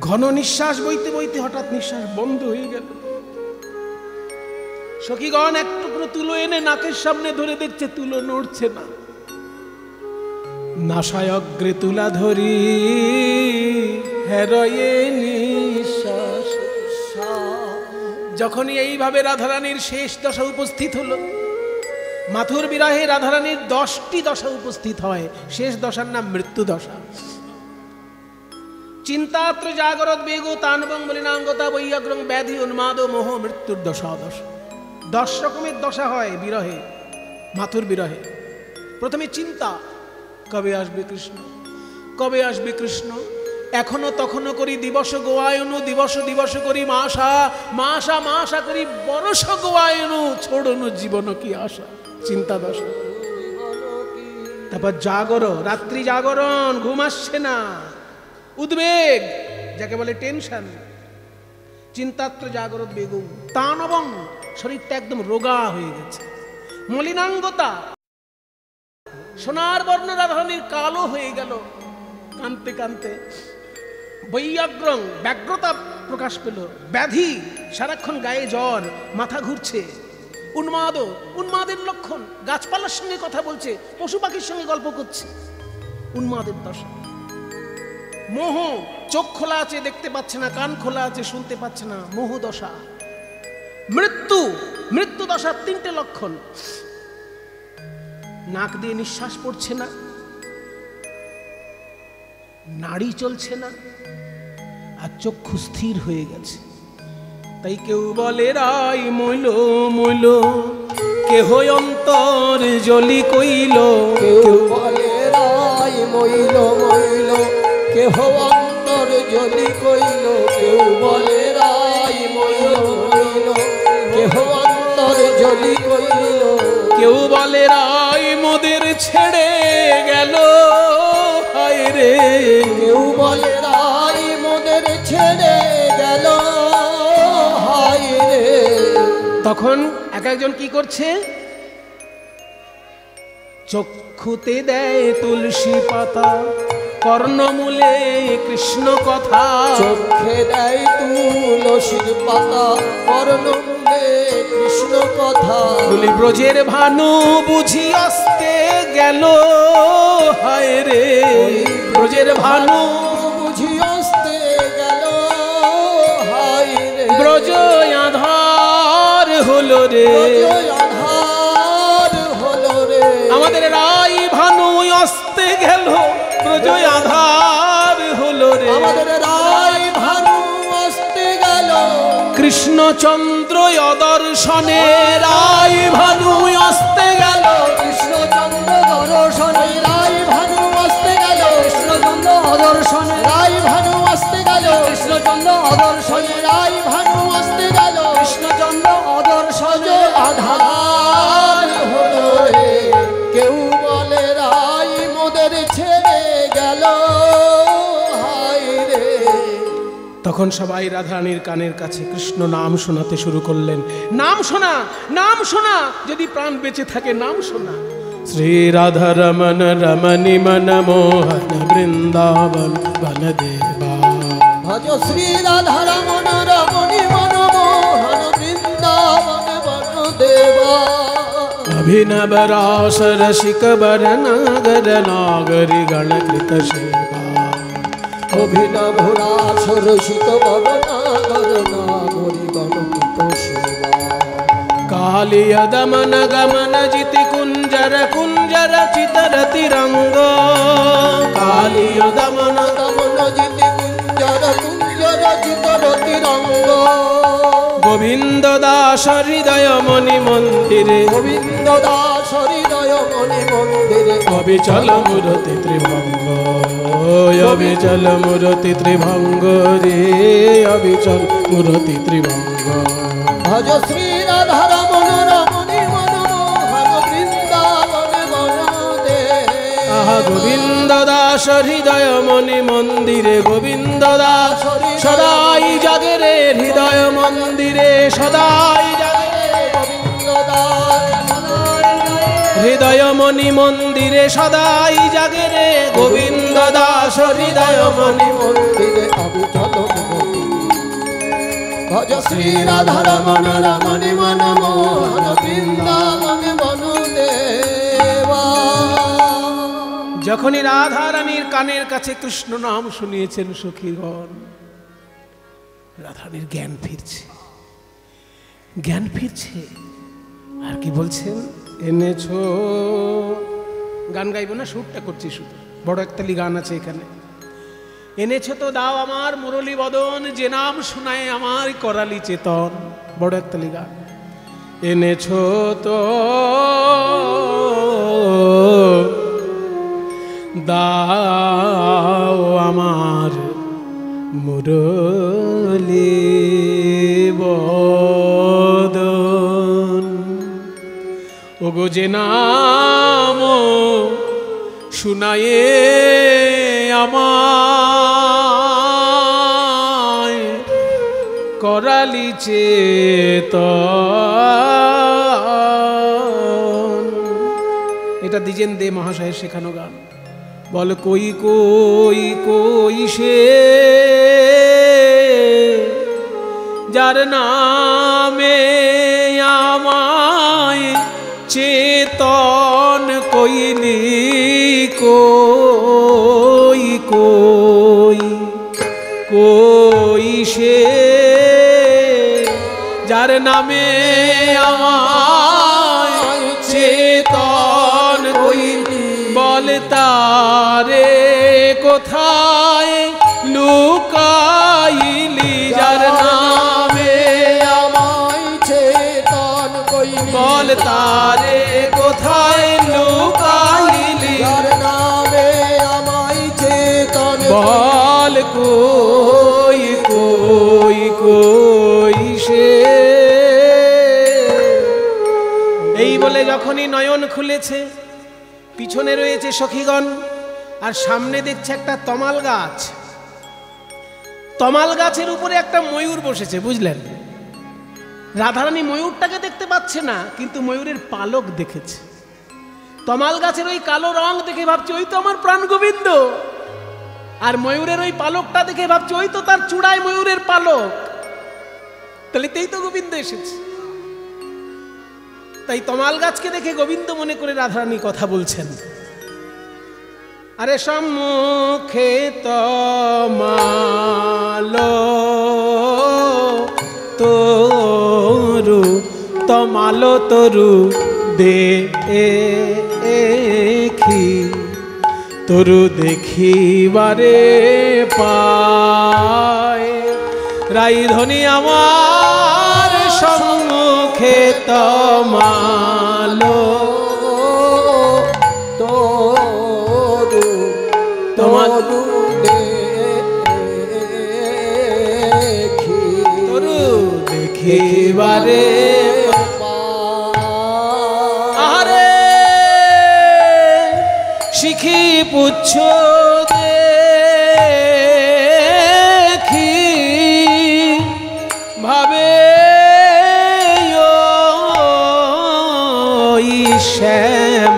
ঘন নিঃশ্বাস বইতে বইতে হঠাৎ নিঃশ্বাস বন্ধ হয়ে গেল। সখীগণ এক টুকরো তুলো এনে নাকের সামনে ধরে দেখছে তুলো নড়ছে না। নাসায় অগ্রে তুলা ধরি, হেরয়ে নিঃশ্বাস। যখনই এইভাবে রাধারানীর শেষ দশা উপস্থিত হলো, মাথুর বিরহে রাধারানীর 10টি দশা উপস্থিত হয়। শেষ দশার নাম মৃত্যু দশা। চিন্তাত্র জাগরত বেগো তানবং মলিনাঙ্গতা বৈয়াগ্রং ব্যাধি উন্মাদ মোহ মৃত্যুর দশা। 10 রকমের দশা হয় বিরহে, মাথুর বিরহে। প্রথমে চিন্তা, কবে আসবে কৃষ্ণ, কবে আসবে কৃষ্ণ। এখনো তখনো করি দিবস গোয়ায়নু, দিবস দিবস করি মাসা, মাসা মাসা করি বরস গোয়ায়নু, ছোড়নু জীবন কি আশা। চিন্তা দশা। তারপর জাগর, রাত্রি জাগরণ, ঘুম আসছে না, উদ্বেগ, যাকে বলে টেনশন। চিন্তাত্র জাগরত বেগম তানবং, শরীরটা একদম রোগা হয়ে গেছে। মলিনাঙ্গতা, সোনার বর্ণ রাধারানীর কালো হয়ে গেল কানতে কানতে। বৈয়াগ্রং, ব্যগ্রতা প্রকাশ পেল। ব্যাধি, সারাক্ষণ গায়ে জ্বর, মাথা ঘুরছে। উন্মাদ, উন্মাদের লক্ষণ, গাছপালার সঙ্গে কথা বলছে, পশু পাখির সঙ্গে গল্প করছে। উন্মাদের দশা। মোহ, চোখ খোলা আছে দেখতে পাচ্ছে না, কান খোলা আছে শুনতে পাচ্ছে না, মোহ দশা। মৃত্যু, মৃত্যু দশার 3টে লক্ষণ। নাক দিয়ে নিঃশ্বাস পড়ছে না, নাড়ি চলছে না, আর চক্ষু স্থির হয়ে গেছে। তাই কেউ বলে রাই মইল মইল, কেহ অন্তর জলি কইল। কেউ বলে রাই মইল মইল, কেহ অন্তর জলি কইল। কেউ বলে রাই মইল মইল, কেহ অন্তর জলি কইল। কেউ বলে রাই মোদের ছেড়ে গেল, হায় রে। কেউ বলে রাই মোদের ছেড়ে গেল, হায় রে। তখন এক একজন কি করছে? চক্ষুতে দেয় তুলসী পাতা, কর্ণমূলে কৃষ্ণ কথা। চোখে দেয় তুলসীর পাতা, কর্ণমূলে কৃষ্ণ কথা। বলি ব্রজের ভানু বুঝি আসতে গেল, হায় রে। ব্রজের ভানু বুঝি আসতে গেল, হায় রে। ব্রজ আধার হলো রে, আধার হলো রে। আমাদের রাই ভানু আসতে গেল, ব্রজ আধার হলো রে। আমাদের রাই ভানু আসতে গেল, কৃষ্ণচন্দ্র অদর্শনে রাই ভানু আসতে গেল। কৃষ্ণচন্দ্র দর্শনে রাই ভানু আসতে গেল। কৃষ্ণচন্দ্র অদর্শনে রাই ভানু আসতে গেল। কৃষ্ণচন্দ্র অদর্শনে রাই ভানু আসতে গেল। কৃষ্ণচন্দ্র অদর্শনে আধার হলো রে। কেউ বলে রাই মোদের ছেড়ে গেল, হায় রে। তখন সবাই রাধারানীর কানের কাছে কৃষ্ণ নাম শোনাতে শুরু করলেন। নাম শোনা, নাম শোনা, যদি প্রাণ বেঁচে থাকে নাম শোনা। শ্রী রাধা রমন রমণী মন মোহন বৃন্দাবন বনদেবা। ভজ শ্রী রাধা রমণ রমণী মনমোহন বৃন্দাবন বনদেবা। অভিনব রাস রসিক बर नागर नागरी गणकृत सेवा। অভিনব রাস রসিক বর নাগর নাগরি গণকৃত সেবা। कालिय दमन गमन जिति कुंजर कुंजर चितर तिरंग। कालिय दमन গমন জিতি কুঞ্জর কুঞ্জর চিতর তিরঙ্গ। गोविंद दास हृदय मणि मंदिरे। গোবিন্দ দাস হৃদয় মণি মন্দিরে। अविचल मूर्ति त्रिभंग, अविचल मूर्ति त्रिभंग रे, अविचल मूर्ति त्रिभंग। ভজ শ্রী রাধা রমণ রমণী মনমোহন বৃন্দাবন বনদেবা। गोविंद दास দাস হৃদয় মনি মন্দিরে গোবিন্দ দাস সদাই জাগে রে হৃদয় মন্দিরে সদাই জাগে রে গোবিন্দ দাস হৃদয় মনি মন্দিরে সদাই জাগে রে গোবিন্দ দাস হৃদয় মনি মন্দিরে অবিচল ভজ শ্রী রাধা রমণ রমণী মন মোহন বৃন্দাবনে বনুদেবা। যখনই রাধা রানীর কানের কাছে কৃষ্ণ নাম শুনিয়েছেন সখীগণ, রাধারানীর জ্ঞান ফিরছে, জ্ঞান ফিরছে। আর কি বলছেন? এনেছো, গান গাইব না, সুরটা করছি শুধু, বড় একতালি গান আছে এখানে। এনেছো তো দাও আমার মুরলী বদন, যে নাম শোনায় আমার করালি চেতন, বড় একতালি গান। এনেছো তো দাও আমার মুরলী বদন, ওগো যে নাম শুনায়ে আমায় করালি চেতন। এটা দ্বিজেন দে মহাশয়ের শেখানো গান। বল কই কই কই সে যার নামে আমায় চেতন কইলি, কই কই কই সে যার নামে আমায় চেতন কইলি, বল তারে কোথায় লুকাইলি, যার নামে আমায় চেতন কইলি, বল তারে কোথায় লুকাইলি, যার নামে আমায় চেতন বল কই কই কই সে। এই বলে যখনই নয়ন খুলেছে, পিছনে রয়েছে সখীগণ, আর সামনে দেখছে একটা তমাল গাছ। তমাল গাছের উপরে একটা ময়ূর বসেছে, বুঝলেন? রাধারানী ময়ূরটাকে দেখতে পাচ্ছে না, কিন্তু ময়ূরের পালক দেখেছে। তমাল গাছের ওই কালো রং দেখে ভাবছে ওই তো আমার প্রাণ গোবিন্দ, আর ময়ূরের ওই পালকটা দেখে ভাবছে ওই তো তার চূড়ায় ময়ূরের পালক, তাহলে তেই তো গোবিন্দ এসেছে। তাই তমাল গাছকে দেখে গোবিন্দ মনে করে রাধারানী কথা বলছেন। আরে সম্মুখে তমাল তরু, তমাল তরু দেখি, তরু দেখিবারে পায়, রাইধনি আমার সম্মুখে তমাল তরু তরু দেখি, তরু দেখিবারে আরে শিখি পুচ্ছ দেখি ভাবে ওই শ্যাম,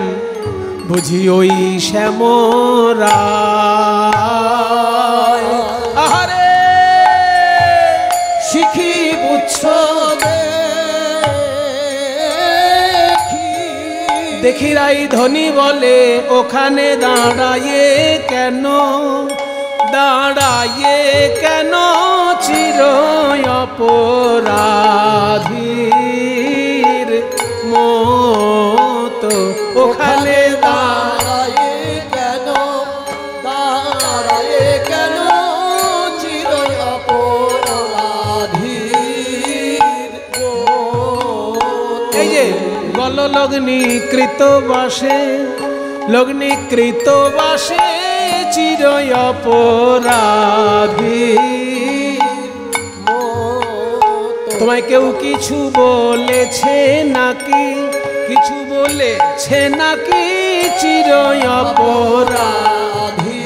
বুঝি ওই শ্যামরা। আরে শিখি পুচ্ছ দেখি রাইধনি বলে ওখানে দাঁড়ায়ে কেন, দাঁড়ায়ে কেন চির অপরাধীর মতো, ওখানে দাঁড়ায়ে কেন, দাঁড়ায়ে কেন চির অপরাধীর। এই যে গল লগ্নি কৃত বাসে, লগ্নি কৃত বাসে চির অপরাধী। তোমায় কেউ কিছু বলেছে নাকি, কিছু বলেছে নাকি চির অপরাধী।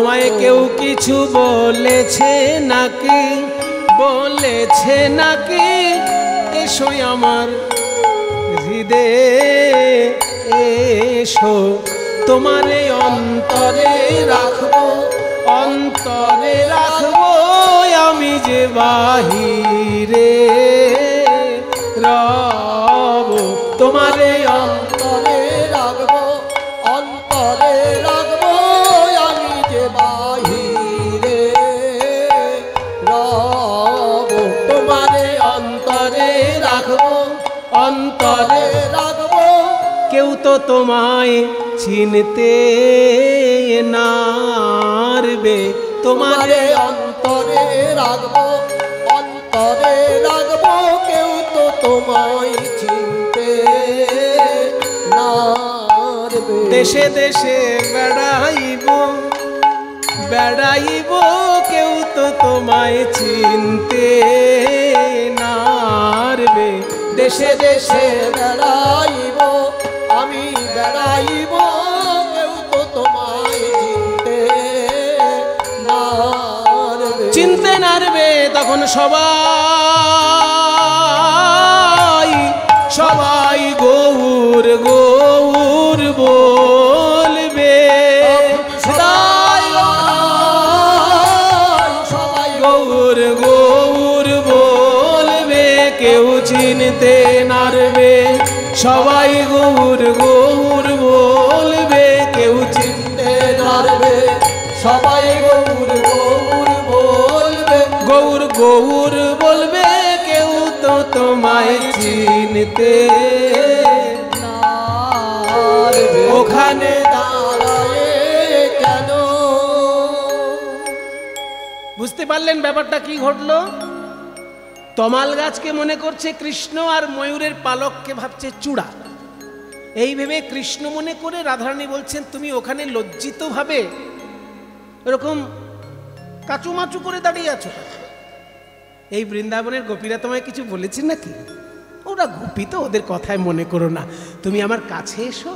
তোমায় কেউ কিছু বলেছে নাকি, বলেছে নাকি? এসো আমার হৃদয়ে এসো, তোমারে অন্তরে রাখবো, অন্তরে রাখবো আমি যে বাহিরে রব, তোমারে অন্তরে রাখবো, অন্তরে রাখবো আমি যে বাহিরে রব, তোমারে অন্তরে রাখবো, অন্তরে রাখবো। কেউ তো তোমায় চিনতে নারবে, তোমারে তোমারে অন্তরে রাখবো, অন্তরে রাখবো কেউ তো তোমায় চিনতে নারবে। দেশে দেশে বেড়াইব, বেড়াইব কেউ তো তোমায় চিনতে নারবে। দেশে দেশে বেড়াইব আমি বেড়াইব কেউ তো তোমায় চিনতে নারবে। চিনতে নারবে তখন সবাই, সবাই গৌর গৌর বলবে। সবাই গৌর গৌর বলবে, কেউ চিনতে নারবে। সবাই গৌর গৌর বলবে, কেউ চিনতে নারবে। সবাই গৌর গৌর বলবে, গৌর গৌর বলবে, কেউ তো তোমায় চিনতে নারবে। ওখানে দাঁড়ায়ে কেন? বুঝতে পারলেন ব্যাপারটা কি ঘটলো? তমাল গাছকে মনে করছে কৃষ্ণ, আর ময়ূরের পালককে ভাবছে চূড়া। এই ভেবে কৃষ্ণ মনে করে রাধারানী বলছেন, তুমি ওখানে লজ্জিত ভাবে এরকম কাচুমাচু করে দাঁড়িয়ে আছো। এই বৃন্দাবনের গোপীরা তোমায় কিছু বলেছে নাকি? ওরা গোপী তো, ওদের কথায় মনে করো না। তুমি আমার কাছে এসো,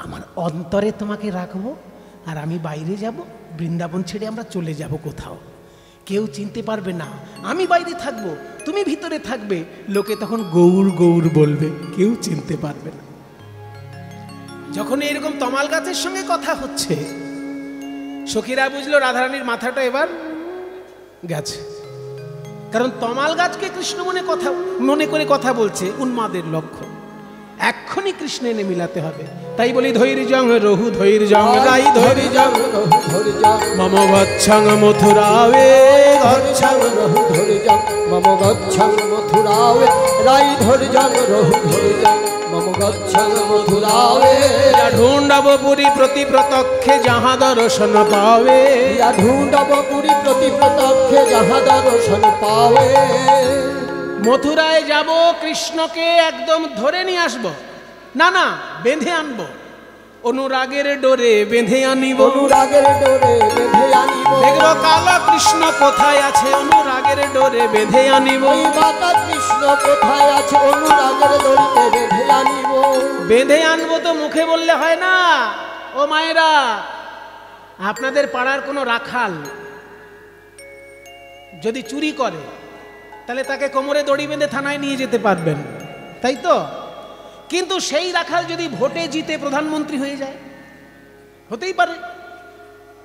আমার অন্তরে তোমাকে রাখবো, আর আমি বাইরে যাব, বৃন্দাবন ছেড়ে আমরা চলে যাব কোথাও। কেউ চিনতে পারবে না, আমি বাইরে থাকবো, তুমি ভিতরে থাকবে। লোকে তখন গৌর গৌর বলবে, কেউ চিনতে পারবে না। যখন এরকম তমাল গাছের সঙ্গে কথা হচ্ছে, সখীরা বুঝলো রাধারানীর মাথাটা এবার গেছে। কারণ তমাল গাছকে কৃষ্ণ মনে করে কথা বলছে উন্মাদের লক্ষ্য। এক্ষুনি কৃষ্ণ এনে মিলাতে হবে। তাই বলি ধৈর্যং রহু ধৈর্যং রাই ধৈর্যং মম গচ্ছং মথুরাবে, গচ্ছং রহু ধৈর্যং মম গচ্ছং মথুরাবে, রাই ধৈর্যং রহু ধৈর্যং মম গচ্ছং মথুরাবে। ঢুণ্ডব পুরী প্রতি প্রত্যক্ষে যাহা দর্শন পাবে, ঢুণ্ডব পুরী প্রতি প্রত্যক্ষে যাহা দর্শন পাবে। মথুরায় যাব, কৃষ্ণকে একদম ধরে নিয়ে আসবো, না না বেঁধে আনবো, অনুরাগের ডোরে বেঁধে আনিব, অনুরাগের ডোরে বেঁধে আনিব। দেখবো কালা কৃষ্ণ কোথায় আছে, অনুরাগের ডোরে বেঁধে আনিব। ওই মাতা কৃষ্ণ কোথায় আছে, অনুরাগের ডোরে বেঁধে আনিব। বেঁধে আনবো তো মুখে বললে হয় না। ও মায়েরা, আপনাদের পাড়ার কোনো রাখাল যদি চুরি করে, তাহলে তাকে কোমরে দড়ি বেঁধে থানায় নিয়ে যেতে পারবেন, তাই তো? কিন্তু সেই রাখাল যদি ভোটে জিতে প্রধানমন্ত্রী হয়ে যায়, হতেই পারে,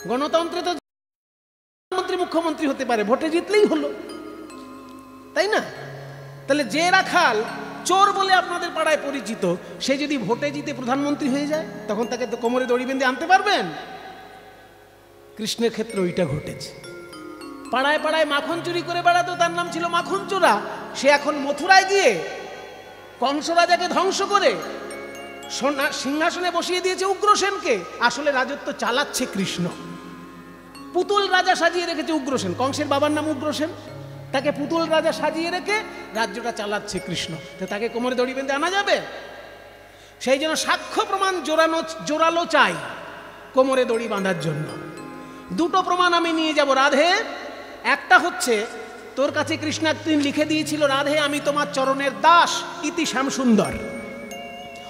গণতন্ত্রে তো প্রধানমন্ত্রী মুখ্যমন্ত্রী হতে পারে, ভোটে জিতলেই হলো, তাই না? তাহলে যে রাখাল চোর বলে আপনাদের পাড়ায় পরিচিত, সে যদি ভোটে জিতে প্রধানমন্ত্রী হয়ে যায়, তখন তাকে তো কোমরে দড়ি বেঁধে আনতে পারবেন? কৃষ্ণের ক্ষেত্রে ওইটা ঘটেছে। পাড়ায় পাড়ায় মাখন চুরি করে বেড়াতো, তার নাম ছিল মাখন চোরা। সে এখন মথুরায় গিয়ে কংস রাজাকে ধ্বংস করে সিংহাসনে বসিয়ে দিয়েছে উগ্রসেনকে। আসলে রাজত্ব চালাচ্ছে কৃষ্ণ। পুতুল রাজা সাজিয়ে রেখেছে উগ্রসেন, কংসের বাবার নাম উগ্রসেন, তাকে পুতুল রাজা সাজিয়ে রেখে রাজ্যটা চালাচ্ছে কৃষ্ণ। তো তাকে কোমরে দড়ি বেঁধে আনা যাবে? সেই জন্য সাক্ষ্য প্রমাণ জোরালো চাই কোমরে দড়ি বাঁধার জন্য। দুটো প্রমাণ আমি নিয়ে যাব রাধে। একটা হচ্ছে, তোর কাছে কৃষ্ণ একদিন লিখে দিয়েছিল, রাধে আমি তোমার চরণের দাস, ইতি শ্যাম সুন্দর।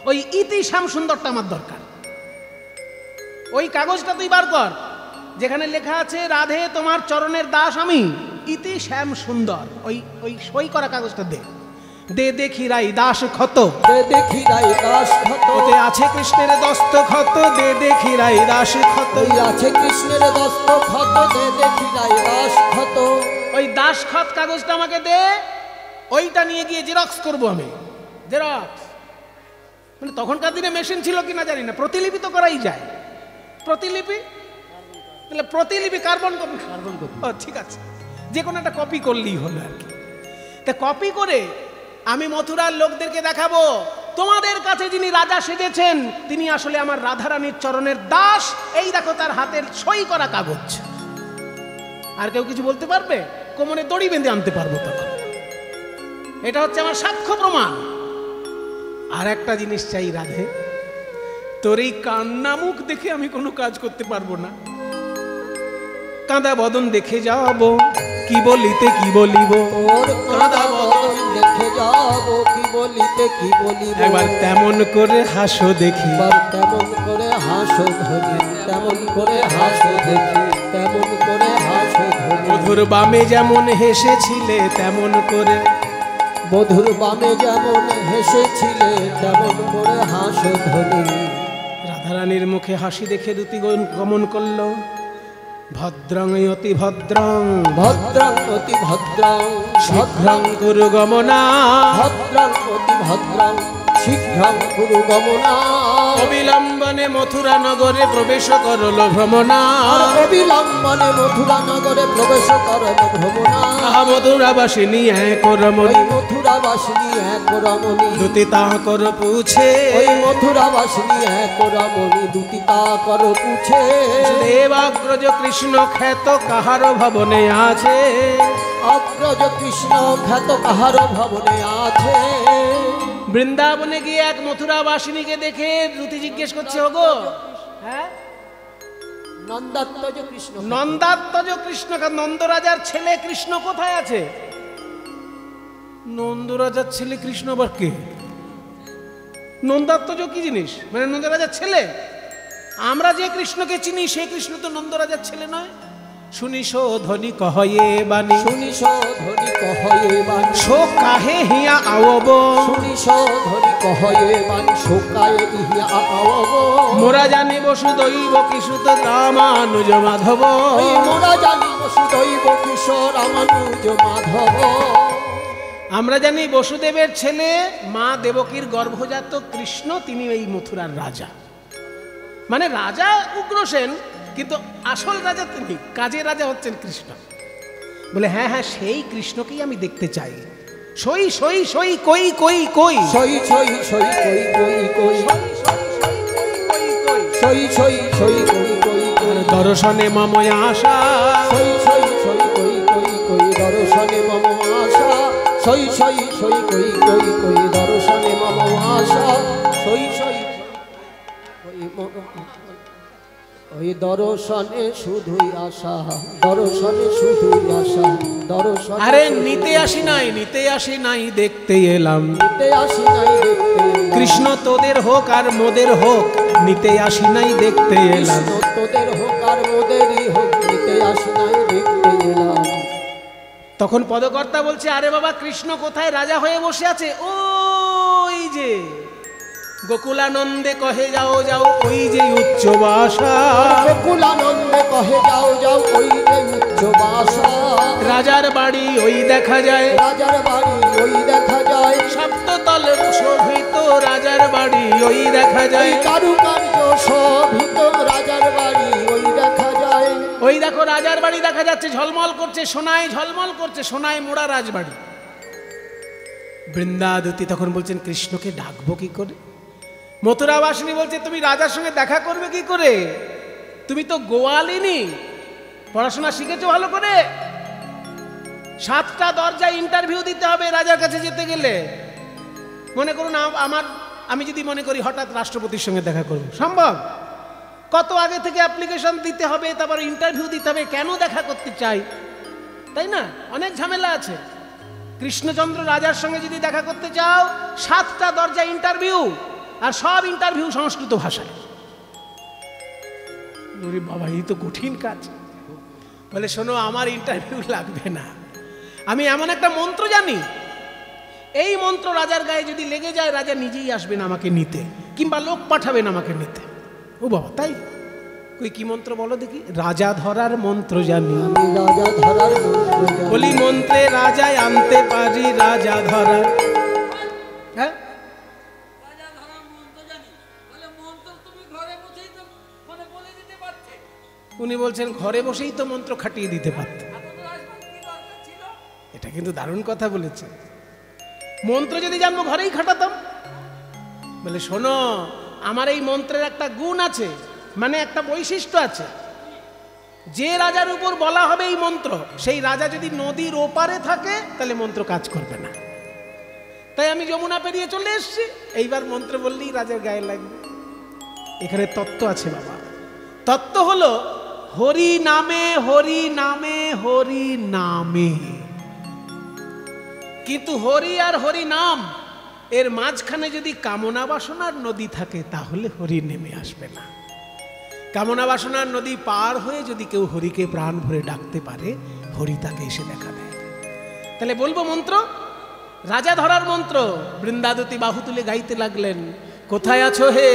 ওই ইতি শ্যাম সুন্দরটা আমার দরকার। ওই কাগজটা তুই বার কর, যেখানে লেখা আছে রাধে তোমার চরণের দাস আমি, ইতি শ্যাম সুন্দর, ওই ওই সই করা কাগজটা দে, দে দেখি রাই দাস ক্ষত, দে দেখি রাই দাস ক্ষত, ওতে আছে কৃষ্ণের দস্তখত, দে দেখি রাই দাস ক্ষত, ওই আছে কৃষ্ণের দস্তখত, দে দেখি রাই দাস ক্ষত। ওই দাসখত কাগজটা আমাকে দে, ওইটা নিয়ে গিয়ে জেরক্স করবো আমি, জেরক্স। মানে তখনকার দিনে মেশিন ছিল কিনা জানি না, প্রতিলিপি তো করাই যায়, প্রতিলিপি, তাহলে প্রতিলিপি কার্বন কপি, কার্বন কপি, ও ঠিক আছে, যে কোনো একটা কপি করলেই হলো আর কি। তা কপি করে আমি মথুরার লোকদেরকে দেখাবো, তোমাদের কাছে যিনি রাজা সেজেছেন তিনি আসলে আমার রাধারানীর চরণের দাস, এই দেখো তার হাতের সই করা কাগজ। আর কেউ কিছু বলতে পারবে? কোমরে দড়ি বেঁধে আনতে পারবো তখন। এটা হচ্ছে আমার সাক্ষ্য প্রমাণ। আর একটা জিনিস চাই রাধে, তোর এই কান্না মুখ দেখে আমি কোনো কাজ করতে পারবো না। কাঁদা বদন দেখে যাবো, কি বলিতে কি বলিব, তোর কাঁদা বদন দেখে যাব, কি বলিতে কি বলিব। একবার তেমন করে হাসো দেখি, এবার তেমন করে হাসো ধরি, তেমন করে হাসো দেখি, তেমন করে হাসো ধরি। মধুর বামে যেমন হেসেছিলে তেমন করে, মধুর বামে যেমন হেসেছিলে তেমন করে হাসো ধরি। রাধারানীর মুখে হাসি দেখে দ্যুতি গমন করলো, ভদ্রং অতি ভদ্রং, ভদ্রং অতি ভদ্রং, শীঘ্রং কুরু গমনা, ভদ্রং অতি ভদ্রং, শীঘ্রং কুরু গমনা। অবিলম্বনে মথুরা নগরে প্রবেশ করল ভ্রমণা, আর অবিলম্বনে মথুরা নগরে প্রবেশ করল ভ্রমণা। আহা মথুরাবাসিনী এক রমণী, ওই মথুরাবাসিনী এক রমণী, দুতি তা কর পুছে, ওই মথুরাবাসিনী এক রমণী, দুটি তা কর পুছে। দেবাগ্রজ কৃষ্ণ খ্যাত কাহার ভবনে আছে, অগ্রজ কৃষ্ণ খ্যাত কাহার ভবনে আছে। বৃন্দাবনে গিয়ে এক মথুরাবাসিনীকে দেখে দ্যুতি জিজ্ঞেস করছে, ওগো হ্যাঁ নন্দাত্মজ কৃষ্ণ, নন্দাত্মজ কৃষ্ণ, নন্দরাজার ছেলে কৃষ্ণ কোথায় আছে? নন্দরাজার ছেলে কৃষ্ণ আবার কে? নন্দাত্মজ কি জিনিস? মানে নন্দরাজার ছেলে? আমরা যে কৃষ্ণকে চিনি সেই কৃষ্ণ তো নন্দরাজার ছেলে নয়। শুনিস ধ্বনি কহয়ে বাণী, শুনিস ধ্বনি কহয়ে বাণী, শো কাহে হিয়া আওব, শুনিস ধ্বনি কহয়ে বাণী, শোকায়ে ইহিয়া আওব। মোরা জানি বসুদৈব কিশুত রামানুজ মাধব, ওই মোরা জানি বসুদৈব কিশোর রামানুজ মাধব। আমরা জানি বসুদেবের ছেলে মা দেবকীর গর্ভজাত কৃষ্ণ, তিনি এই মথুরার রাজা। মানে রাজা উগ্রসেন, কিন্তু আসল রাজা তিনি, কাজের রাজা হচ্ছেন কৃষ্ণ। বলে হ্যাঁ হ্যাঁ সেই কৃষ্ণকেই আমি দেখতে চাই। সই সই সই কই কই কই, সই সই সই কই কই কই, সই সই সই কই কই কই। দর্শনে মম আশা, সই সই সই কই কই কই, দর্শনে মম আশা। সই সই সই কই কই কই, দর্শনে মম আশা। সই সই ওই দর্শনে শুধুই আশা, দর্শনে শুধুই আশা, দর্শনে। আরে নিতে আসি নাই, নিতে আসি নাই দেখতে এলাম, নিতে আসি নাই দেখতে এলাম। কৃষ্ণ তোদের হোক আর মোদের হোক, নিতে আসি নাই দেখতে এলাম। কৃষ্ণ তোদের হোক আর মোদেরই হোক, নিতে আসি নাই দেখতে এলাম। তখন পদকর্তা বলছে, আরে বাবা কৃষ্ণ কোথায় রাজা হয়ে বসে আছে? ওই যে গোকুলানন্দে কহে যাও যাও, ওই যে উচ্চ বাসা, গোকুলানন্দে কহে যাও যাও, ওই যে উচ্চ বাসা। রাজার বাড়ি ওই দেখা যায়, রাজার বাড়ি ওই দেখা যায়, সপ্ততল শোভিত রাজার বাড়ি ওই দেখা ওই যায়। কারুকার্য শোভিত রাজার বাড়ি ওই দেখা যায়। ওই দেখো রাজার বাড়ি দেখা যাচ্ছে, ঝলমল করছে সোনায়, ঝলমল করছে সোনায় মোড়া রাজবাড়ি। বৃন্দাদতী তখন বলছেন, কৃষ্ণকে ডাকবো কি করে? মথুরাবাসিনী বলছে, তুমি রাজার সঙ্গে দেখা করবে কি করে? তুমি তো গোয়ালিনী, পড়াশোনা শিখেছো ভালো করে? 7টা দরজায় ইন্টারভিউ দিতে হবে রাজার কাছে যেতে গেলে। মনে করুন আমি যদি মনে করি হঠাৎ রাষ্ট্রপতির সঙ্গে দেখা করব, সম্ভব? কত আগে থেকে অ্যাপ্লিকেশন দিতে হবে, তারপর ইন্টারভিউ দিতে হবে, কেন দেখা করতে চাই, তাই না? অনেক ঝামেলা আছে। কৃষ্ণচন্দ্র রাজার সঙ্গে যদি দেখা করতে চাও, 7টা দরজা ইন্টারভিউ, আর সব ইন্টারভিউ সংস্কৃত ভাষায়। ওরে বাবা, এই তো কঠিন কাজ। বলে শোনো, আমার ইন্টারভিউ লাগবে না, আমি এমন একটা মন্ত্র জানি, এই মন্ত্র রাজার গায়ে যদি লেগে যায় রাজা নিজেই আসবেন আমাকে নিতে, কিংবা লোক পাঠাবেন আমাকে নিতে। ও বাবা, তাই? কই কি মন্ত্র বলো দেখি। রাজা ধরার মন্ত্র জানি, রাজা ধরার মন্ত্র জানি। বলি মন্ত্রে রাজায় আনতে পারি রাজা ধরার। হ্যাঁ, রাজা ধরার মন্ত্র জানি, বলে মন্ত্র তুমি ঘরে বসেই তো মানে বলে দিতে পারছে। উনি বলছেন ঘরে বসেই তো মন্ত্র খাটিয়ে দিতে পারতেন। এত তো আসবার কি দরকার ছিল? এটা কিন্তু দারুণ কথা বলেছে। মন্ত্র যদি জানবো ঘরেই খাটাতাম। বলে শোনো, আমার এই মন্ত্রের একটা গুণ আছে, মানে একটা বৈশিষ্ট্য আছে। যে রাজার উপর বলা হবে এই মন্ত্র, সেই রাজা যদি নদীর ওপারে থাকে তাহলে মন্ত্র কাজ করবে না। তাই আমি যমুনা পেরিয়ে চলে এসেছি, এইবার মন্ত্র বললেই রাজার গায়ে লাগবে। এখানে তত্ত্ব আছে বাবা। তত্ত্ব হলো হরি নামে, হরি নামে, হরি নামে। কিন্তু হরি আর হরি নাম এর মাঝখানে যদি কামনা বাসনার নদী থাকে তাহলে হরি নেমে আসবে না। কামনা বাসনার নদী পার হয়ে যদি কেউ হরিকে প্রাণ ভরে ডাকতে পারে, হরি তাকে এসে দেখা দেয়। তাহলে বলবো মন্ত্র, রাজা ধরার মন্ত্র। বৃন্দাদতী বাহু তুলে গাইতে লাগলেন, কোথায় আছো হে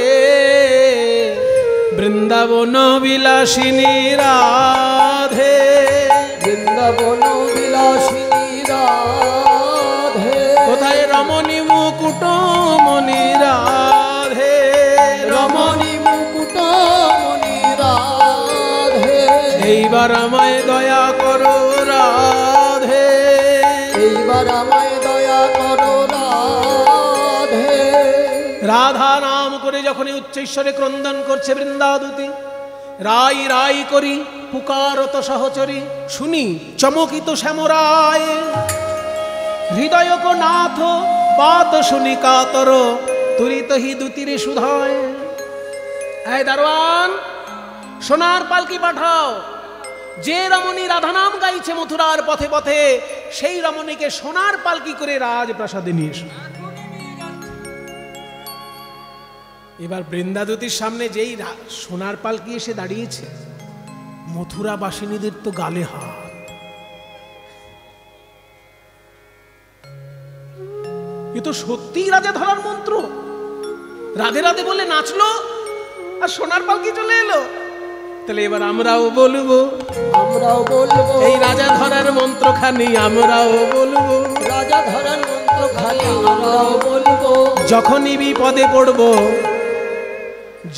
বৃন্দাবন বিলাসিনী রাধে, বৃন্দাবন বিলাসিনী রাধে, কোথায় রমণী মুকুট মণি রাধে, রমণী মুকুট মণি রাধে, এইবার আমায় দয়া করো রাধে, এইবার আমায় দয়া করো রাধে। রাধা নাম করে যখনই উচ্চৈশ্বরে ক্রন্দন করছে বৃন্দাদতী, রাই রাই করি পুকারত সহচরী, শুনি চমকিত শ্যামরায়, হৃদয় কো নাথ পাত শুনি কাতর, তুরিত হি দুতিরে সুধায়। এই দারোয়ান, সোনার পালকি পাঠাও, যে রমণী রাধা নাম গাইছে মথুরার পথে পথে, সেই রমণীকে সোনার পালকি করে রাজপ্রাসাদে নিয়ে এসো। এবার বৃন্দাদতীর সামনে যেই সোনার পালকি এসে দাঁড়িয়েছে, মথুরা বাসিনীদের তো গালে হাত। এ তো সত্যিই রাজা ধরার মন্ত্র। রাধে রাধে বলে নাচলো আর সোনার পালকি চলে এলো। তাহলে এবার আমরাও বলবো, আমরাও বলবো এই রাজা ধরার মন্ত্রখানি আমরাও বলবো। রাজা ধরার মন্ত্র খালি আমরাও বলবো। যখনই বিপদে পড়বো,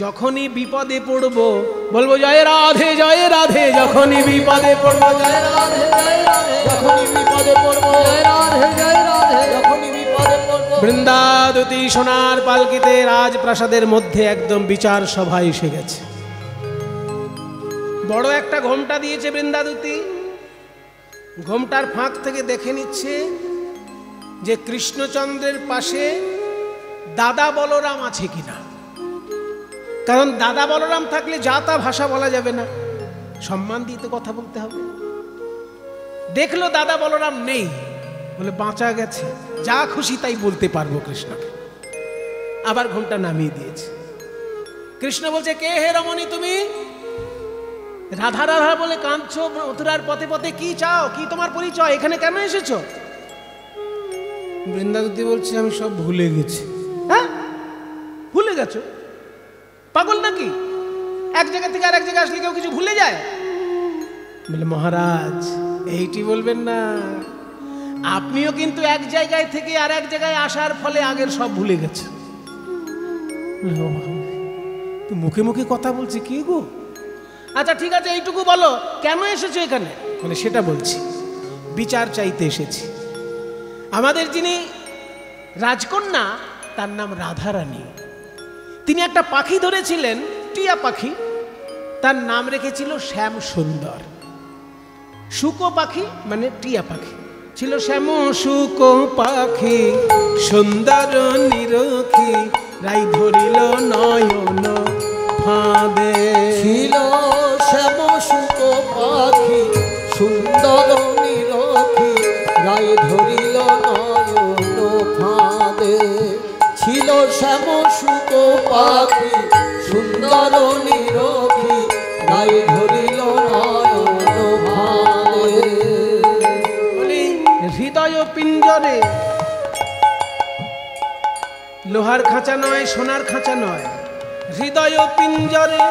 যখনই বিপদে পড়বো বলবো জয় রাধে জয় রাধে, যখনই বিপদে পড়বো জয় রাধে জয় রাধে, যখনই বিপদে পড়বো জয় রাধে জয় রাধে, যখনই বিপদে পড়বো। বৃন্দাদতী সোনার পালকিতে রাজপ্রাসাদের মধ্যে একদম বিচার সভা এসে গেছে। বড় একটা ঘোমটা দিয়েছে বৃন্দাদতী, ঘোমটার ফাঁক থেকে দেখে নিচ্ছে যে কৃষ্ণচন্দ্রের পাশে দাদা বলরাম আছে কিনা। কারণ দাদা বলরাম থাকলে যা তা ভাষা বলা যাবে না, সম্মান দিয়ে তো কথা বলতে হবে। দেখলো দাদা বলরাম নেই, বলে বাঁচা গেছে, যা খুশি তাই বলতে পারবো কৃষ্ণকে। আবার ঘোমটা নামিয়ে দিয়েছে। কৃষ্ণ বলছে, কে হে রমণী তুমি? রাধা রাধা বলে কাঁদছো মথুরার পথে পথে, কি চাও, কি তোমার পরিচয়, এখানে কেন এসেছো? বৃন্দাবতী বলছে, আমি সব ভুলে গেছি। হ্যাঁ, ভুলে গেছো? পাগল নাকি? এক জায়গা থেকে আর এক জায়গায় আসলে কেউ কিছু ভুলে যায়? বলে মহারাজ এইটি বলবেন না, আপনিও কিন্তু এক জায়গায় থেকে আর এক জায়গায় আসার ফলে আগের সব ভুলে গেছে। তো মুখে মুখে কথা বলছে কি গো? আচ্ছা ঠিক আছে, এইটুকু বলো কেন এসেছো এখানে? মানে সেটা বলছি, বিচার চাইতে এসেছি। আমাদের যিনি রাজকন্যা তার নাম রাধারানী, তিনি একটা পাখি ধরেছিলেন, টিয়া পাখি, তার নাম রেখেছিল শ্যাম সুন্দর। শুকো পাখি মানে টিয়া পাখি ছিল শ্যাম শুকো পাখি, সুন্দর নিরখি, রাই ধরিল নয়ন ফাঁদে। ছিল শ্যাম শুকো পাখি, সুন্দর নিরখি, রায় ধরিল নয়ন ফাঁদে। ছিল শ্যাম শুকো পাখি, সুন্দর নিরখি, রায় ধরিল নয়ন ভালে। বলি হৃদয় পিঞ্জরে, লোহার খাঁচা নয়, সোনার খাঁচা নয়, হৃদয় পিঞ্জরে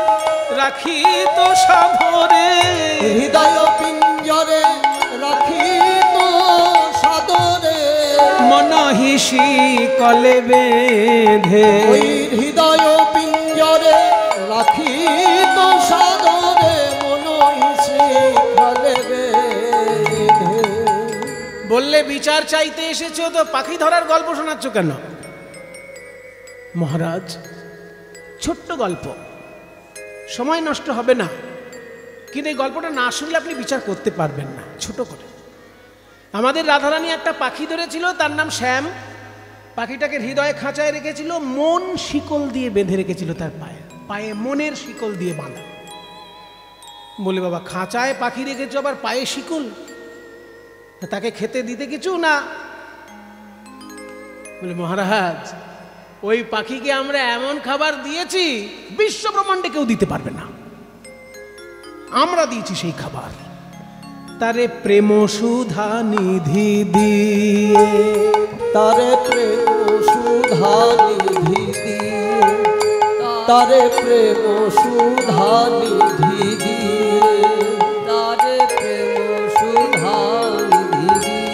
রাখি তো সাধরে। হৃদয় পিঞ্জরে রাখি তো সাদরে, মন হিসি কলে বেঁধে। ওই হৃদয় পিঞ্জরে রাখি তো সাদরে, মন হিসি কলে বেঁধে। বললে বিচার চাইতে এসেছো তো পাখি ধরার গল্প শোনাচ্ছ কেন? মহারাজ, ছোট্ট গল্প, সময় নষ্ট হবে না, কিন্তু এই গল্পটা না শুনলে আপনি বিচার করতে পারবেন না। ছোট করে, আমাদের রাধারানী একটা পাখি ধরেছিল, তার নাম শ্যাম। পাখিটাকে হৃদয়ে খাঁচায় রেখেছিল, মন শিকল দিয়ে বেঁধে রেখেছিল তার পায়ে, পায়ে মনের শিকল দিয়ে বাঁধা। বলে বাবা, খাঁচায় পাখি রেখেছ আবার পায়ে শিকল, তাকে খেতে দিতে কিছু না? বলে মহারাজ, ওই পাখিকে আমরা এমন খাবার দিয়েছি বিশ্ব ব্রহ্মাণ্ডে কেউ দিতে পারবে না, আমরা দিয়েছি সেই খাবার। তারে প্রেম সুধা নিধি দিয়ে, তারে প্রেম সুধা নিধি দিয়ে, তারে প্রেম সুধা নিধি দিয়ে, তারে প্রেম সুধা নিধি দিয়ে,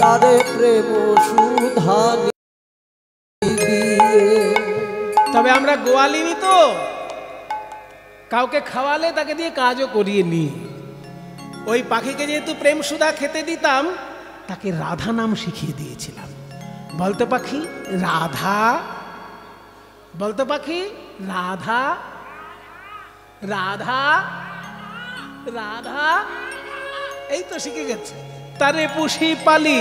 তারে প্রেম সুধা নিধি দিয়ে। তবে আমরা গোয়ালিনি তো, কাউকে খাওয়ালে তাকে দিয়ে কাজও করিয়ে নি। ওই পাখিকে যেহেতু প্রেম সুধা খেতে দিতাম, তাকে রাধা নাম শিখিয়ে দিয়েছিলাম। বলতো পাখি রাধা, বলতো পাখি রাধা, রাধা রাধা, এই তো শিখে গেছে। তারে পুষি পালি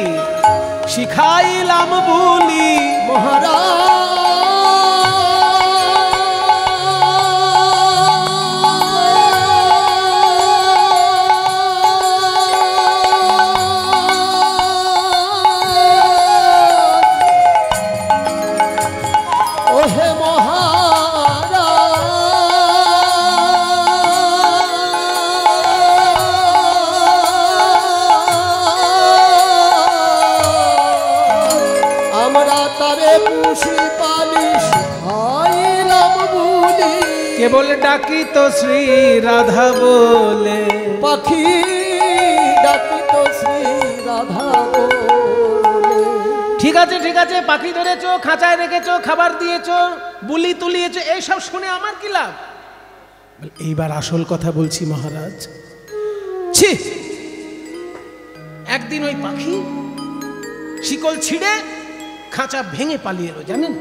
শিখাইলাম বলি কেবল ডাকি তো শ্রী রাধা বলে, পাখি ডাকি তো শ্রী রাধা বলে। ঠিক আছে ঠিক আছে, পাখি ধরেছো, খাঁচায় রেখেছো, খাবার দিয়েছো, বুলি তুলিয়েছো, এইসব শুনে আমার কি লাভ? এইবার আসল কথা বলছি মহারাজ। ছি, একদিন ওই পাখি শিকল ছিঁড়ে খাঁচা ভেঙে পালিয়ে এলো, জানেন?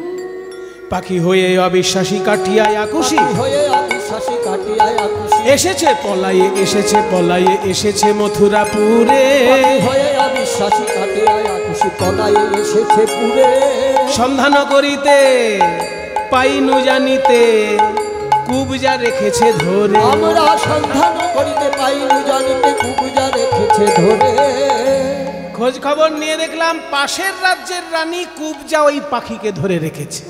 পাখি হয়ে অবিশ্বাসী কাটিয়ায় আকুশি, এসেছে পলায়ে, এসেছে পলায়ে, এসেছে মথুরাপুরে। সন্ধান করিতে পাইনু জানিতে, কুবজা রেখেছে ধরে। আমরা সন্ধান করিতে পাইনু জানিতে, কুবজা রেখেছে ধরে। খোঁজ খবর নিয়ে দেখলাম পাশের রাজ্যের রানী কুবজা ওই পাখিকে ধরে রেখেছে।